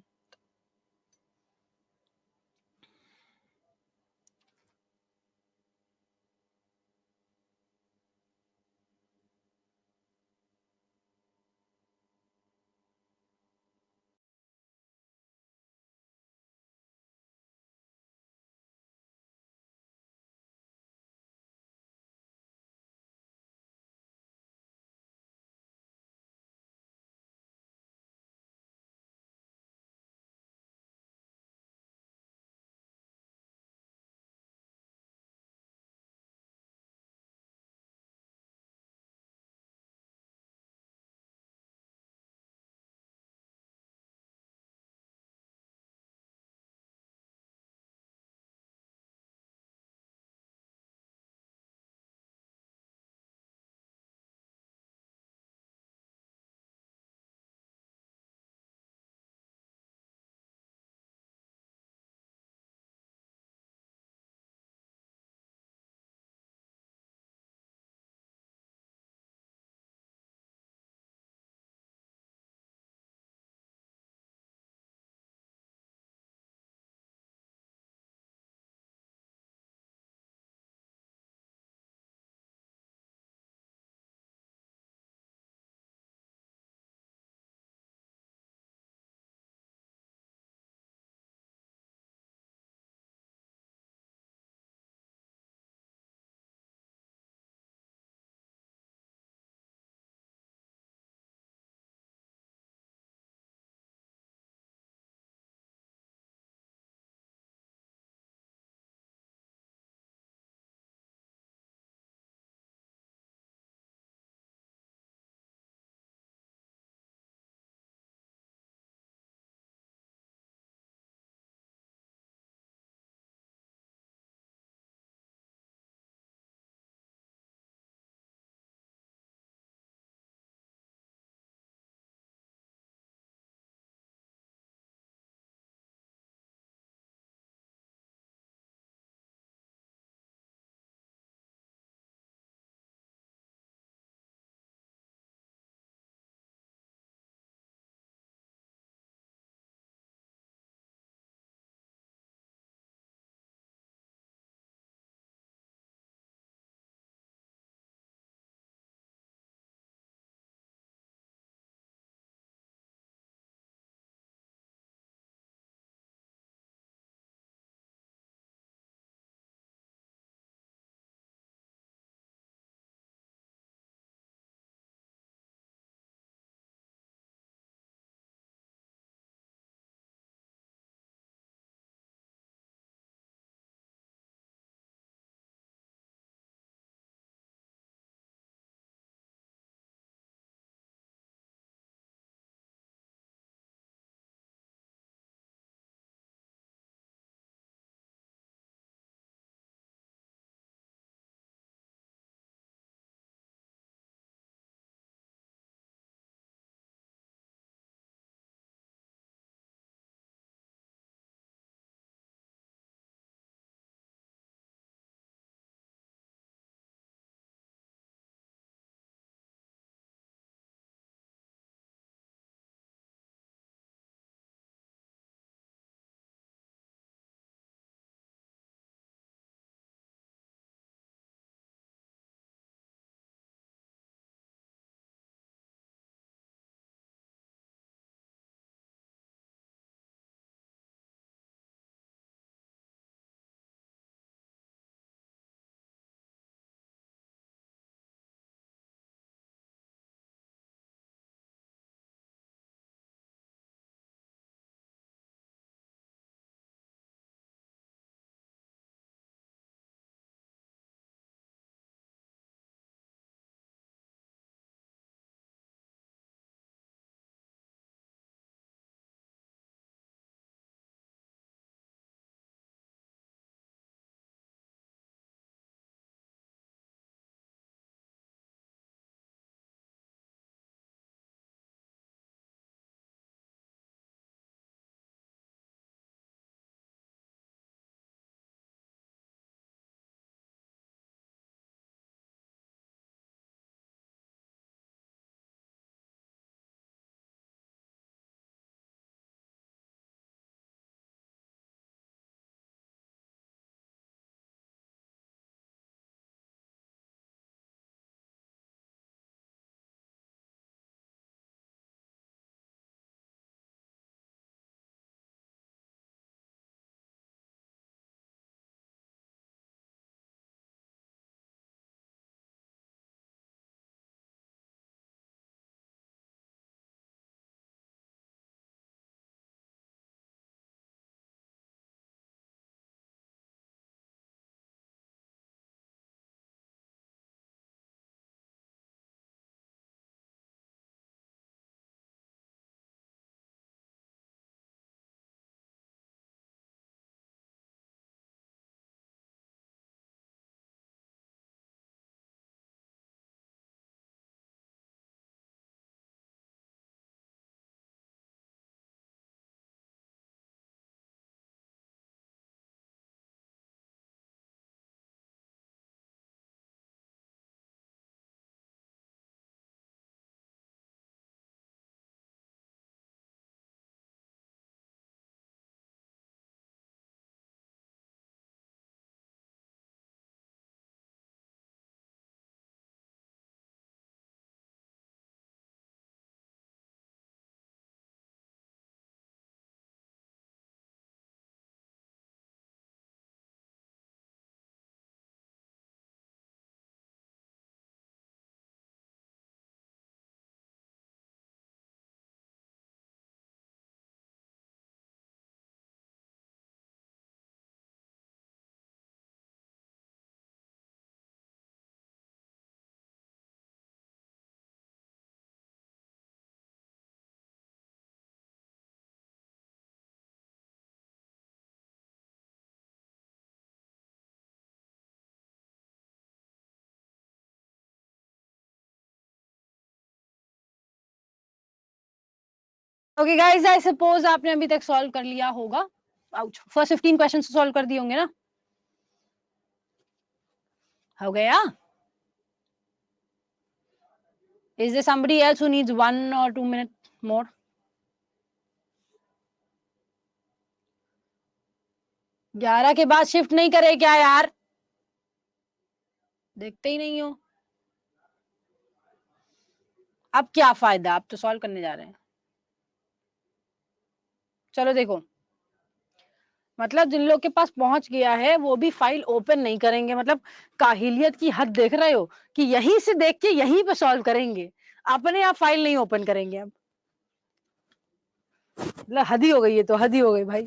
Okay guys, I suppose आपने अभी तक सॉल्व कर लिया होगा। आउच, फर्स्ट 15 क्वेश्चन सॉल्व कर दिए होंगे ना? हो गया? Is there somebody else who needs 1 or 2 minutes more? ग्यारह के बाद शिफ्ट नहीं करे क्या यार? देखते ही नहीं हो। अब क्या फायदा, अब तो सॉल्व करने जा रहे हैं। चलो देखो, मतलब जिन लोग के पास पहुंच गया है वो भी फाइल ओपन नहीं करेंगे। मतलब काहिलियत की हद देख रहे हो कि यहीं से देख के यहीं पे सॉल्व करेंगे, अपने आप फाइल नहीं ओपन करेंगे। अब मतलब हद ही हो गई है, तो हद ही हो गई भाई।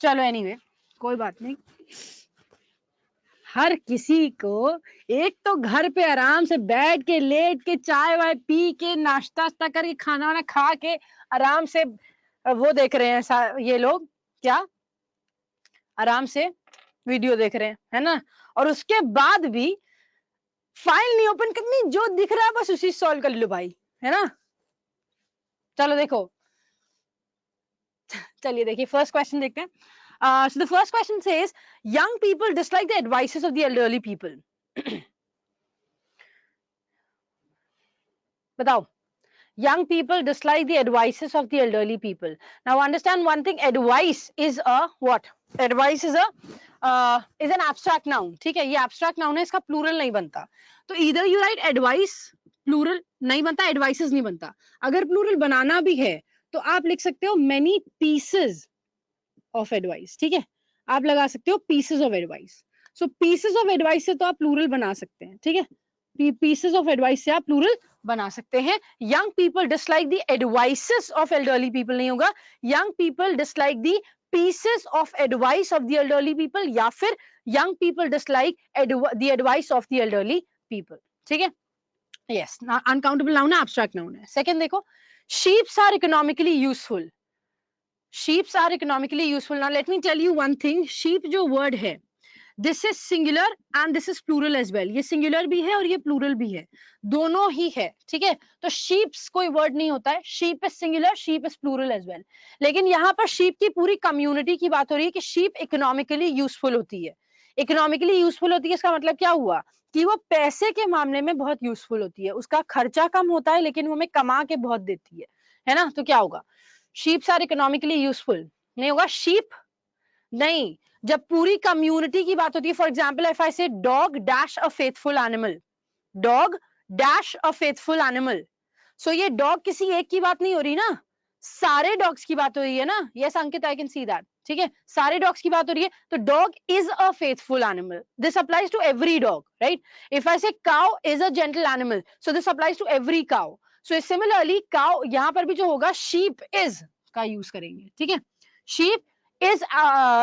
चलो एनीवे, कोई बात नहीं। हर किसी को एक तो घर पे आराम से बैठ के लेट के चाय वाय पी के नाश्ता वास्ता करके खाना वाना खा के आराम से वो देख रहे हैं ये लोग, क्या आराम से वीडियो देख रहे हैं, है ना? और उसके बाद भी फाइल नहीं ओपन करनी, जो दिख रहा है बस उसी सॉल्व कर लो भाई, है ना? चलो देखो, चलिए देखिए फर्स्ट क्वेश्चन देखते हैं। So the first question says, young people dislike the advices of the elderly people. बताओ, young people dislike the advices of the elderly people. Now understand one thing, advice is a what? Advice is a is an abstract noun. ठीक है, ये abstract noun है, इसका plural नहीं बनता। तो either you write advice, plural नहीं बनता, advices नहीं बनता। अगर plural बनाना भी है तो आप लिख सकते हो many pieces of advice। ठीक है, आप लगा सकते हो pieces of advice। so pieces of advice से तो आप plural बना सकते हैं। ठीक है, pieces of advice से आप plural बना सकते हैं। young people dislike the advices of elderly people नहीं होगा, young people dislike the pieces of advice of the elderly people, या फिर young people dislike the advice of the elderly people। ठीक है, yes, uncountable noun है, abstract noun है। second देखो, sheep are economically useful। sheep are economically useful। now let me tell you one thing, sheep जो word है, this is singular and this is plural as well. ये singular भी है और ये प्लूरल भी है, दोनों ही है। ठीक है, तो शीप्स कोई वर्ड नहीं होता है, sheep is singular, sheep is plural as well. लेकिन यहाँ पर शीप की पूरी कम्युनिटी की बात हो रही है कि शीप इकोनॉमिकली यूजफुल होती है। इकोनॉमिकली यूजफुल होती है, इसका मतलब क्या हुआ कि वो पैसे के मामले में बहुत यूजफुल होती है। उसका खर्चा कम होता है लेकिन वो हमें कमा के बहुत देती है ना? तो क्या होगा, शीप्स आर इकोनॉमिकली यूजफुल नहीं होगा, शीप नहीं। जब पूरी कम्युनिटी की बात होती है, for example if I say dog dash a faithful animal, dog dash a faithful animal, so ये डॉग किसी एक की बात नहीं हो रही ना, सारे डॉग्स की बात हो रही है ना। Yes Ankit, I can see that. ठीक है, सारे डॉग्स की बात हो रही है, तो dog is a faithful animal, this applies to every dog, right? If I say cow is a gentle animal, so this applies to every cow. So similarly cow, यहां पर भी जो होगा शीप इज का यूज करेंगे। ठीक है, sheep is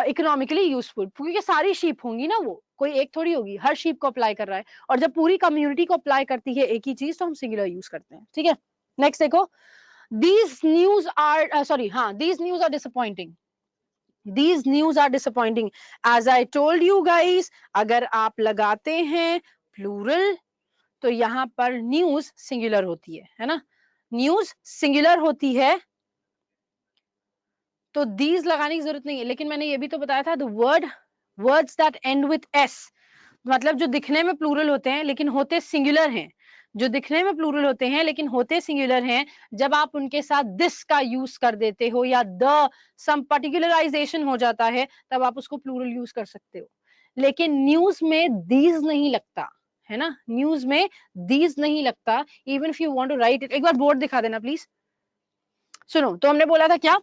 economically useful, क्योंकि सारी शीप होंगी ना, वो कोई एक थोड़ी होगी, हर शीप को अप्लाई कर रहा है। और जब पूरी कम्युनिटी को अप्लाई करती है एक ही चीज, तो हम सिंगुलर यूज करते हैं। ठीक है, नेक्स्ट देखो, these news are sorry हाँ, these news are disappointing, these news are disappointing। as I told you guys, अगर आप लगाते हैं प्लूरल तो यहाँ पर न्यूज सिंगुलर होती है ना? न्यूज सिंगुलर होती है तो these लगाने की जरूरत नहीं है। लेकिन मैंने ये भी तो बताया था, the words that and with S, मतलब जो दिखने में प्लूरल होते हैं लेकिन होते सिंगुलर हैं, जो दिखने में प्लूरल होते हैं लेकिन होते सिंगुलर हैं, जब आप उनके साथ दिस का यूज कर देते हो या द सम पर्टिकुलराइजेशन हो जाता है, तब आप उसको प्लूरल यूज कर सकते हो। लेकिन न्यूज में दीज नहीं लगता है ना, न्यूज में दीज नहीं लगता। Even if you want to write it, एक बार बोर्ड दिखा देना प्लीज। सुनो, तो हमने बोला था क्या,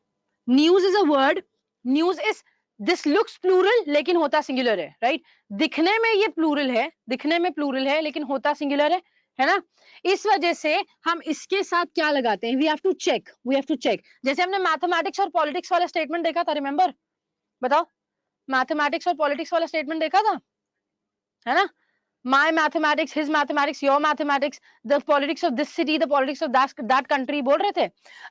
news is a word, news is, this looks plural लेकिन होता सिंगुलर है, राइट? दिखने में ये प्लूरल है, दिखने में प्लूरल है लेकिन होता सिंगुलर है ना? इस वजह से हम इसके साथ क्या लगाते हैं, we have to check, we have to check. जैसे हमने मैथमेटिक्स और पॉलिटिक्स वाला स्टेटमेंट देखा था, रिमेंबर? बताओ, मैथमेटिक्स और पॉलिटिक्स वाला स्टेटमेंट देखा था, है ना? my mathematics, his mathematics, your mathematics, the politics of this city, the politics of that country बोल रहे थे।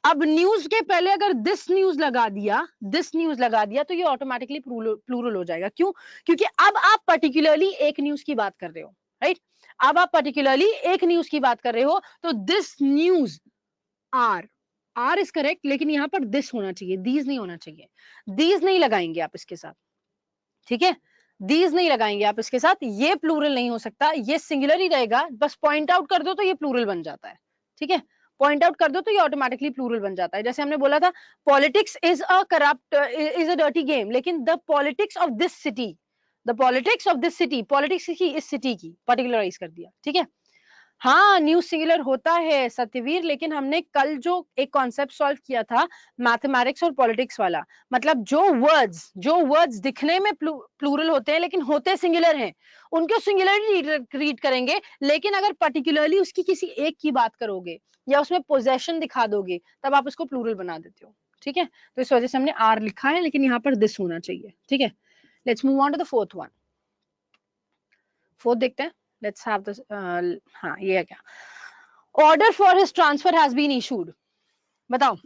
अब न्यूज के पहले अगर दिस न्यूज लगा दिया, दिस न्यूज लगा दिया, तो ये ऑटोमेटिकली प्लूरल हो जाएगा। क्यों? क्योंकि अब आप पर्टिकुलरली एक न्यूज की बात कर रहे हो, राइट? अब आप पर्टिकुलरली एक न्यूज की बात कर रहे हो तो this news are is correct, लेकिन यहाँ पर दिस होना चाहिए, दीज नहीं होना चाहिए। दीज नहीं लगाएंगे आप इसके साथ, ठीक है, दीज नहीं लगाएंगे आप इसके साथ, ये प्लूरल नहीं हो सकता, ये सिंगुलर ही रहेगा, बस पॉइंट आउट कर दो तो ये प्लूरल बन जाता है, ठीक है, पॉइंट आउट कर दो तो ये ऑटोमेटिकली प्लूरल बन जाता है। जैसे हमने बोला था politics is a corrupt, is a dirty game, लेकिन the politics of this city, the politics of this city, politics की इस सिटी की पर्टिकुलराइज कर दिया, ठीक है। हाँ न्यूज सिंगुलर होता है सत्यवीर, लेकिन हमने कल जो एक कॉन्सेप्ट सॉल्व किया था मैथमेटिक्स और पॉलिटिक्स वाला, मतलब जो वर्ड्स दिखने में प्लूरल होते हैं लेकिन होते सिंगुलर हैं, उनको सिंगुलरली रीड करेंगे, लेकिन अगर पर्टिकुलरली उसकी किसी एक की बात करोगे या उसमें पोजेशन दिखा दोगे तब आप उसको प्लूरल बना देते हो, ठीक है। तो इस वजह से हमने आर लिखा है, लेकिन यहाँ पर दिस होना चाहिए, ठीक है। Let's move on to the fourth one. Fourth देखते हैं, लेट्स हैव दिस, हाँ ये है क्या, order for his transfer has been issued, बताओ,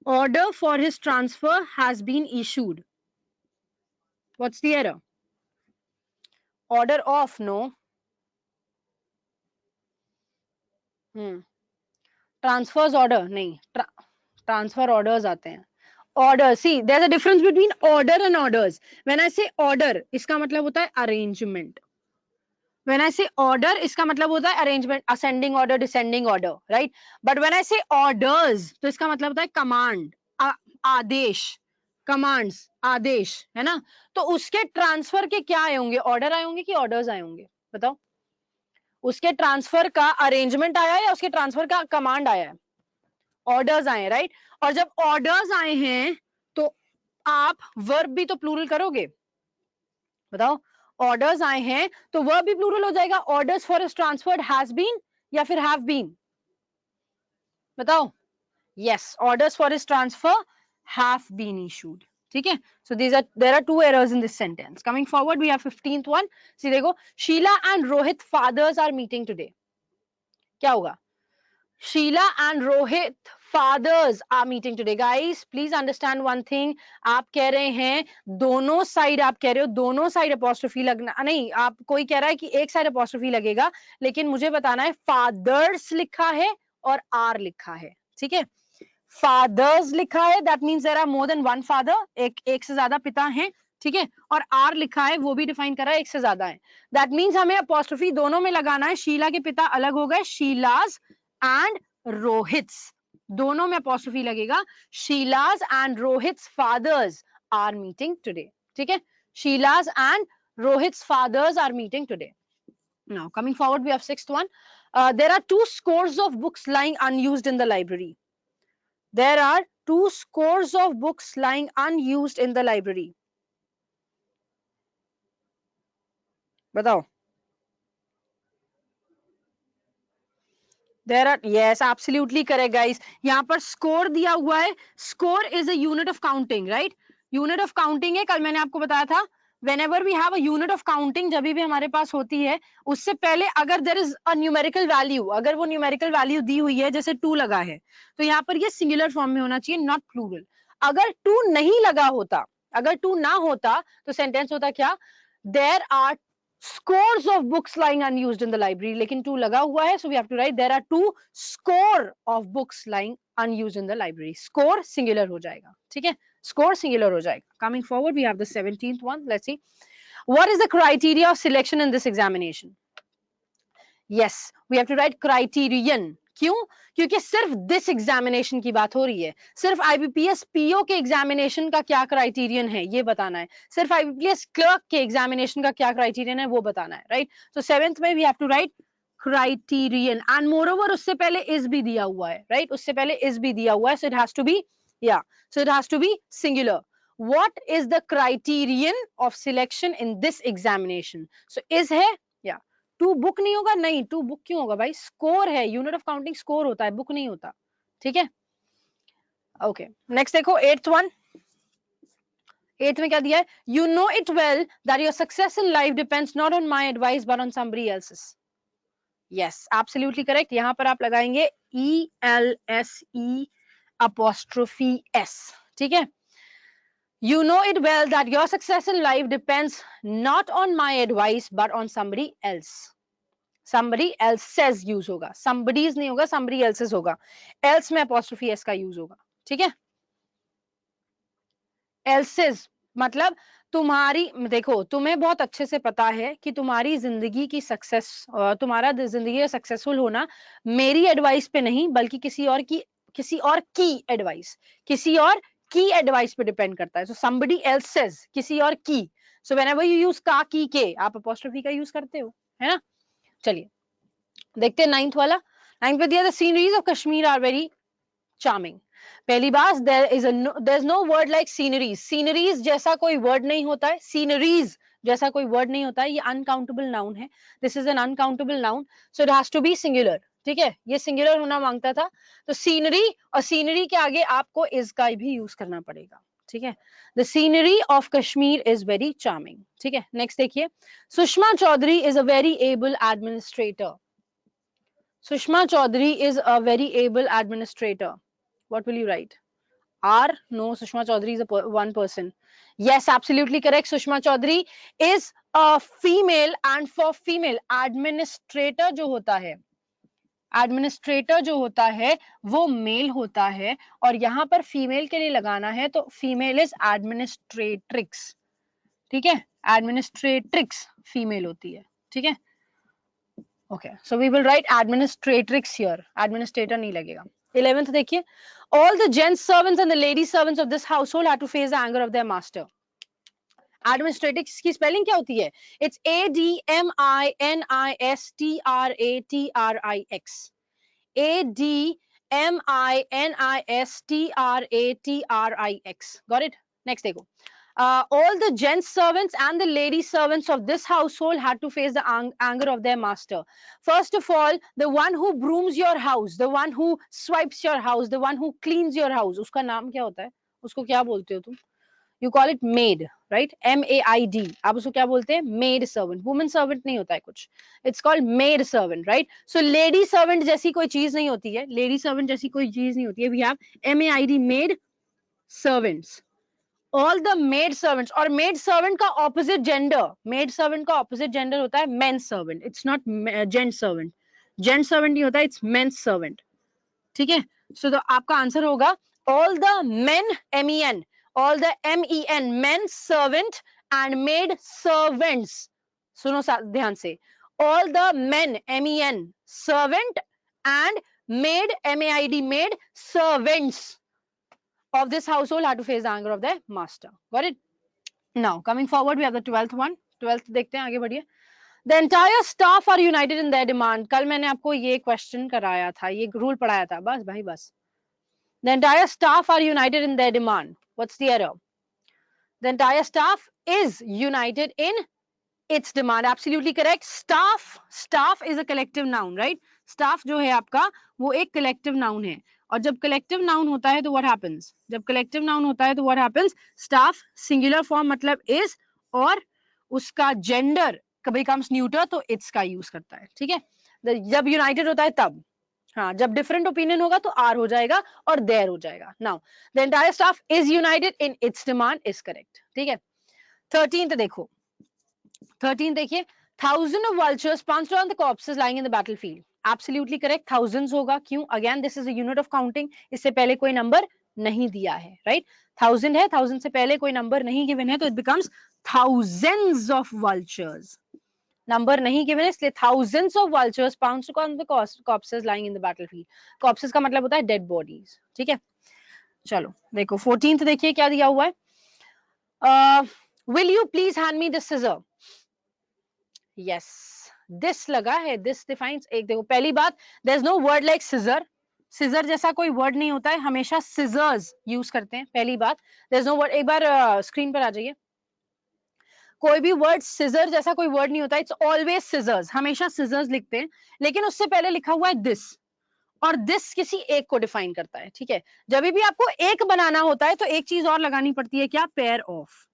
order for his transfer has been issued, what's the error, order of, no, transfers order नहीं, transfer orders आते हैं, order, see there is a difference between order and orders. When I say order इसका मतलब होता है arrangement, when I say order इसका मतलब होता है arrangement, ascending order, descending order, right? But when I say orders तो इसका मतलब होता है command, आदेश, commands, आदेश, है ना। तो उसके ट्रांसफर के क्या आए होंगे, ऑर्डर आए होंगे कि ऑर्डर्स आए होंगे, बताओ। उसके ट्रांसफर का अरेंजमेंट आया है या उसके ट्रांसफर का कमांड आया है, ऑर्डर्स आए, राइट। और जब ऑर्डर्स आए हैं तो आप वर्ब भी तो प्लूरल करोगे, बताओ। ऑर्डर्स आए हैं तो वर्ब भी प्लूरल हो जाएगा, orders for his transferred has been या फिर हैव बीन, बताओ। Yes, orders for his transfer have been issued, ठीक है। So these are, there are two errors in this sentence. Coming forward we have 15th one. See देखो, Sheila and Rohit fathers are meeting today, क्या होगा, Sheila and Rohit fathers are meeting today. Guys please understand one thing, आप कह रहे हैं दोनों side, आप कह रहे हो दोनों साइड अपोस्ट्रोफी लगना नहीं, आप कोई कह रहा है कि एक साइड अपोस्ट्रोफी लगेगा, लेकिन मुझे बताना है फादर्स लिखा है और आर लिखा है, ठीक है। फादर्स लिखा है that means there are more than one father, एक से ज्यादा पिता हैं, ठीक है। और आर लिखा है वो भी डिफाइन कर रहा है एक से ज्यादा है, दैट मींस हमें अपोस्ट्रोफी दोनों में लगाना है। शीला के पिता अलग हो गए, शीलाज एंड रोहित्स, दोनों में अपोस्ट्रोफी लगेगा। Sheila's and Rohit's fathers are meeting today, ठीक है। Sheila's and Rohit's fathers are meeting today. Now coming forward we have sixth one. There are 2 scores of books lying unused in the library. There are 2 scores of books lying unused in the library. बताओ। There are, yes, absolutely correct guys. यहाँ पर score दिया हुआ है, score is a unit of counting, right? Unit of counting है, कल मैंने आपको बताया था whenever we have a unit of counting, जब भी हमारे पास होती है उससे पहले अगर there is a numerical value, अगर वो numerical value दी हुई है जैसे 2 लगा है तो यहाँ पर ये singular form में होना चाहिए, not plural। अगर 2 नहीं लगा होता, अगर 2 ना होता तो sentence होता क्या, there are scores of books lying unused in the library, लेकिन 2 लगा हुआ है, so we have to write there are 2 score of books lying unused in the library। score singular हो जाएगा, ठीक है, score singular हो जाएगा। coming forward we have the 17th one, let's see, what is the criteria of selection in this examination? yes, we have to write criterion। क्यों, क्योंकि सिर्फ this examination की बात हो रही है, सिर्फ आईबीपीएस पीओ के एग्जामिनेशन का क्या क्राइटेरियन है ये बताना है, सिर्फ आईबीपीएस क्लर्क के एग्जामिनेशन का क्या क्राइटेरियन है वो बताना है, राइट। तो 7th में we have to write criterion and moreover उससे पहले इज भी दिया हुआ है, राइट, उससे पहले इज भी दिया हुआ है, so it has to be, या so it has to be singular. what is the criterion of selection in this examination? so is है, या टू बुक नहीं होगा, नहीं टू बुक क्यों होगा भाई, स्कोर है, यूनिट ऑफ काउंटिंग स्कोर होता है, बुक नहीं होता, ठीक है। ओके नेक्स्ट देखो 8th वन, 8th में क्या दिया है, you know it well that your success in life depends not on my advice but on somebody else's. Yes absolutely correct, यहां पर आप लगाएंगे ELSE अपॉस्ट्रोफी S, ठीक है। You know it well that your success in life depends not on my advice but on somebody else. somebody else's use होगा, somebody's नहीं होगा, somebody else's होगा, else में apostrophe s का यूज होगा, ठीक है। else's मतलब तुम्हारी, देखो तुम्हें बहुत अच्छे से पता है कि तुम्हारी जिंदगी की सक्सेस, तुम्हारा जिंदगी सक्सेसफुल होना मेरी एडवाइस पे नहीं बल्कि किसी और की एडवाइस, किसी और की एडवाइस पे डिपेंड करता है। सो somebody else says, किसी और की। सो whenever you use का, की, के, आप apostrophe का यूज करते हो, है ना। चलिए देखते हैं नाइन्थ वाला। नाइन्थ पे दिया the sceneries of Kashmir are very charming. पहली बात, there is no word like sceneries, sceneries जैसा कोई वर्ड नहीं होता है, सीनरीज जैसा कोई वर्ड नहीं होता है, ये अनकाउंटेबल नाउन है, this is an uncountable noun, so it has to be singular, ठीक है, ये सिंगुलर होना मांगता था, तो सीनरी और सीनरी के आगे आपको इस का भी यूज करना पड़ेगा, ठीक है। The scenery of Kashmir is very charming, ठीक है। नेक्स्ट देखिए, Sushma Chaudhary is a very able administrator. Sushma Chaudhary is a very able administrator, what will you write? R? No, Sushma Chaudhary is one person. Yes, absolutely correct. Sushma Chaudhary is a female, and for female administrator जो होता है, administrator जो होता है वो mail होता है, और यहां पर फीमेल के लिए लगाना है तो फीमेल इज एडमिनिस्ट्रेट्रिक्स, ठीक है, एडमिनिस्ट्रेट्रिक्स फीमेल होती है, ठीक है। Okay, so we will write administratrix here, administrator नहीं लगेगा। 11th देखिए, all the gent servants and the lady servants of this household had to face the anger of their master. Administratrix की स्पेलिंग क्या होती है? It's ADMINISTRATRIX. ADMINISTRATRIX. Got it? Next देखो. All the gent servants and the lady servants of this household had to face the anger of their master. First of all, the one who brooms your house, the one who swipes your house, the one who cleans your house, उसका नाम क्या होता है? उसको क्या बोलते हो तुम? You call it maid, right? MAID. आप उसको क्या बोलते हैं? Maid servant. Woman servant नहीं होता है कुछ. It's called maid servant, right? So lady servant जैसी कोई चीज नहीं होती है. Lady servant जैसी कोई चीज नहीं होती है. We have MAID, maid servants. All the maid servants, और maid servant का opposite gender, maid servant का opposite gender होता है men servant. It's not gent servant. Gent servant नहीं होता, it's men servant. ठीक है? So तो आपका आंसर होगा all the men, MEN, all the MEN, men servant and maid servants. सुनो ध्यान से, all the men, MEN, servant and maid, MAID, maid servants of this household had to face the anger of their master. Got it? Now coming forward, we have the 12th one. 12th देखते हैं, आगे बढ़िए. The entire staff are united in their demand. कल मैंने आपको ये question कराया था, ये रूल पढ़ाया था, बस भाई बस. The entire staff are united in their demand. What's the error? The entire staff is united in its demand. Absolutely correct. Staff is a collective noun, right? Staff जो है आपका वो एक collective noun है, और जब collective noun होता है तो what happens? जब collective noun होता है तो what happens? Staff singular form मतलब is, और उसका gender becomes neuter तो its का use करता है, ठीक है। जब united होता है तब, हाँ, जब different opinion होगा तो are हो जाएगा और there हो जाएगा. Now the entire staff is united in its demand is correct, ठीक है। 13th देखो, 13 देखिए, thousands of vultures pounced on the corpses lying in the battlefield. Absolutely correct, thousands होगा, क्यों? Again this is a unit of counting, इससे पहले कोई number नहीं दिया है, right? 1000 है, 1000 से पहले कोई नंबर नहीं given है, तो it becomes thousands of vultures. Number नहीं given है, इसलिए thousands of vultures pounced on the corpses lying in the battlefield. corpses का मतलब होता है dead bodies, ठीक है। चलो देखो 14th देखिए क्या दिया हुआ है. Will you please hand me the scissor? Yes, this लगा है, this defines. एक देखो, पहली बात, there's no word like scissor. scissor जैसा कोई word नहीं होता है, हमेशा scissors यूज करते हैं, पहली बात. there's no word, एक बार स्क्रीन पर आ जाइए. कोई भी वर्ड scissor जैसा कोई वर्ड नहीं होता, it's always scissors, हमेशा scissors लिखते हैं, लेकिन उससे पहले लिखा हुआ है this, और this किसी एक को डिफाइन करता है, ठीक है। जब भी आपको एक बनाना होता है तो एक चीज और लगानी पड़ती है, क्या? Pair of.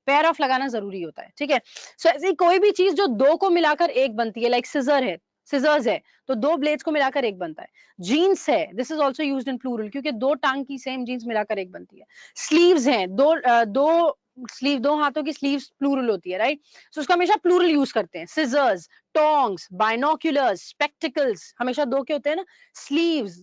पेयर ऑफ लगाना जरूरी होता है, ठीक है। सो ऐसी कोई भी चीज जो दो को मिलाकर एक बनती है, लाइक सिजर है, सिजर्स है, तो दो ब्लेड्स को मिलाकर एक बनता है. जीन्स है, this is also used in plural, क्योंकि दो टांग की सेम जीन्स मिलाकर एक बनती है. स्लीव्स हैं, दो स्लीव, दो हाथों की स्लीव्स प्लूरल होती है, राइट? सो उसका हमेशा प्लूरल यूज करते हैं. सिजर्स, टोंग्स, बाइनोक्यूलर्स, स्पेक्टिकल्स, हमेशा दो के होते हैं ना. Sleeves,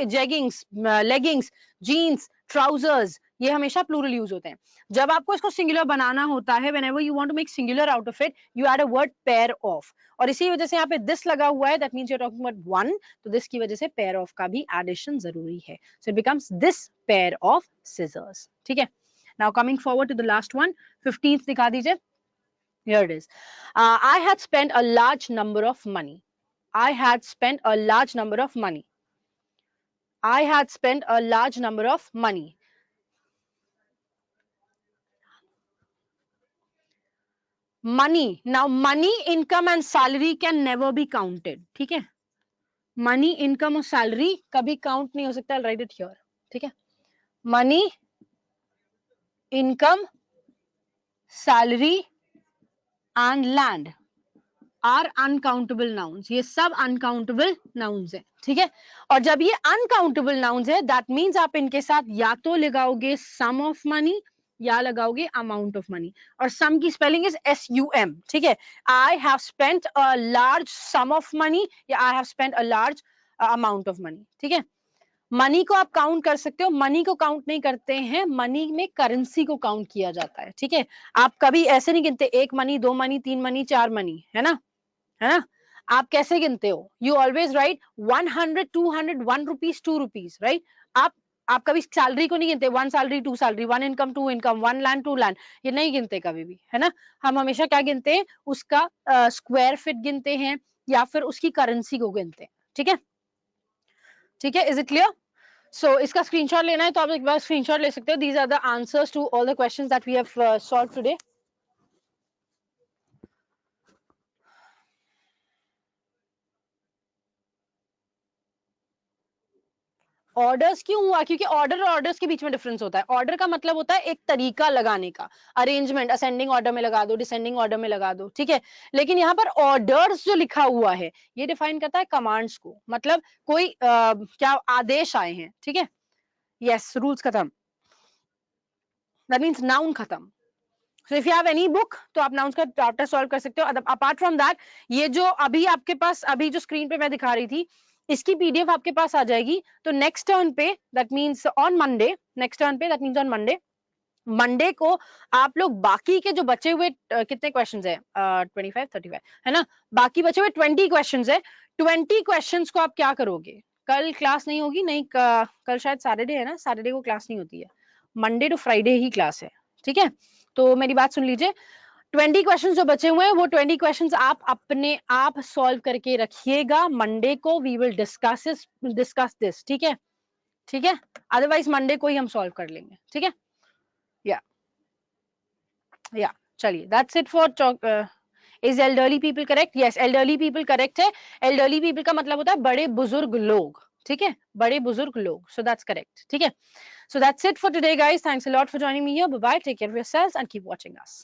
jeggings, leggings, jeans, trousers, ये हमेशा प्लूरल यूज होते हैं. जब आपको इसको सिंगुलर बनाना होता है, whenever you want to make singular out of it, you add a word pair of. और इसी वजह से यहाँ पे this लगा हुआ है, that means you're talking about one, तो this की वजह से pair of का भी addition जरूरी है. So it becomes this pair of scissors. ठीक है? Now coming forward to the last one, 15th दिखा दीजिए. Here it is. I had spent a large number of money. I had spent a large number of money. I had spent a large number of money. Money. Now money, income and salary can never be counted. ठीक है? Money, income और salary कभी count नहीं हो सकता. I'll write it here. ठीक है? Money, income, salary and land are uncountable nouns. ये सब अनकाउंटेबल नाउन्स है. ठीक है? और जब ये अनकाउंटेबल नाउन्स है, दैट मीन्स आप इनके साथ या तो लगाओगे सम ऑफ मनी या लगाओगे अमाउंट ऑफ मनी. और सम की स्पेलिंग इज SUM. ठीक है? I have spent a large sum of money या I have spent a large amount of money. ठीक है? मनी को आप काउंट कर सकते हो, मनी को काउंट नहीं करते हैं. मनी में करेंसी को काउंट किया जाता है. ठीक है? आप कभी ऐसे नहीं गिनते एक मनी, दो मनी, तीन मनी, चार मनी, है ना? है ना? आप कैसे गिनते हो? You always write 100, 200, 1 rupees, 2 rupees, right? आप कभी सैलरी को नहीं गिनते, one salary, two salary, one income, two income, one land, two land, ये नहीं गिनते कभी भी, है ना? हम हमेशा क्या गिनते हैं? उसका स्क्वायर फीट गिनते हैं या फिर उसकी करेंसी को गिनते हैं. ठीक है? ठीक है? Is it clear? सो इसका स्क्रीनशॉट लेना है तो आप एक बार स्क्रीनशॉट ले सकते हो. These are the answers to all the questions that we have solved today. Orders क्यों हुआ? क्योंकि ऑर्डर और ऑर्डर्स के बीच में डिफरेंस होता है. ऑर्डर का मतलब होता है एक तरीका लगाने का, अरेंजमेंट, असेंडिंग ऑर्डर में लगा दो, डिसेंडिंग ऑर्डर में लगा दो. ठीक है? लेकिन यहाँ पर ऑर्डर्स जो लिखा हुआ है, ये डिफाइन करता है कमांड्स को. मतलब कोई क्या आदेश आए हैं. ठीक है? यस, रूल्स खत्म. दैट मीन्स नाउन खत्म. So if you have any book, तो आप नाउन्स का चैप्टर सॉल्व कर सकते हो. अपार्ट फ्रॉम दैट, ये जो अभी आपके पास, अभी जो स्क्रीन पे मैं दिखा रही थी, इसकी पीडीएफ आपके पास आ जाएगी. तो नेक्स्ट टर्न पे, that means on Monday, next turn पे, that means on Monday, Monday को आप लोग बाकी के जो बचे हुए कितने क्वेश्चंस है, 25, 35, है ना? बाकी बचे हुए 20 क्वेश्चंस है. 20 क्वेश्चंस को आप क्या करोगे? कल क्लास नहीं होगी, नहीं कल शायद सैटरडे है ना, सैटरडे को क्लास नहीं होती है, मंडे टू फ्राइडे ही क्लास है. ठीक है? तो मेरी बात सुन लीजिए. 20 क्वेश्चंस जो बचे हुए हैं, वो 20 क्वेश्चंस आप अपने आप सॉल्व करके रखिएगा. मंडे को वी विल डिस्कस दिस. ठीक है? ठीक है? अदरवाइज मंडे को ही हम सॉल्व कर लेंगे. ठीक है? या चलिए, that's it for is elderly people correct? Yes, elderly people correct है. एल्डरली पीपल का मतलब होता है बड़े बुजुर्ग लोग. ठीक है? बड़े बुजुर्ग लोग. So that's correct. ठीक है? So that's it for today, guys. Thanks a lot for joining me here. Bye bye. Take care of yourselves and keep watching us.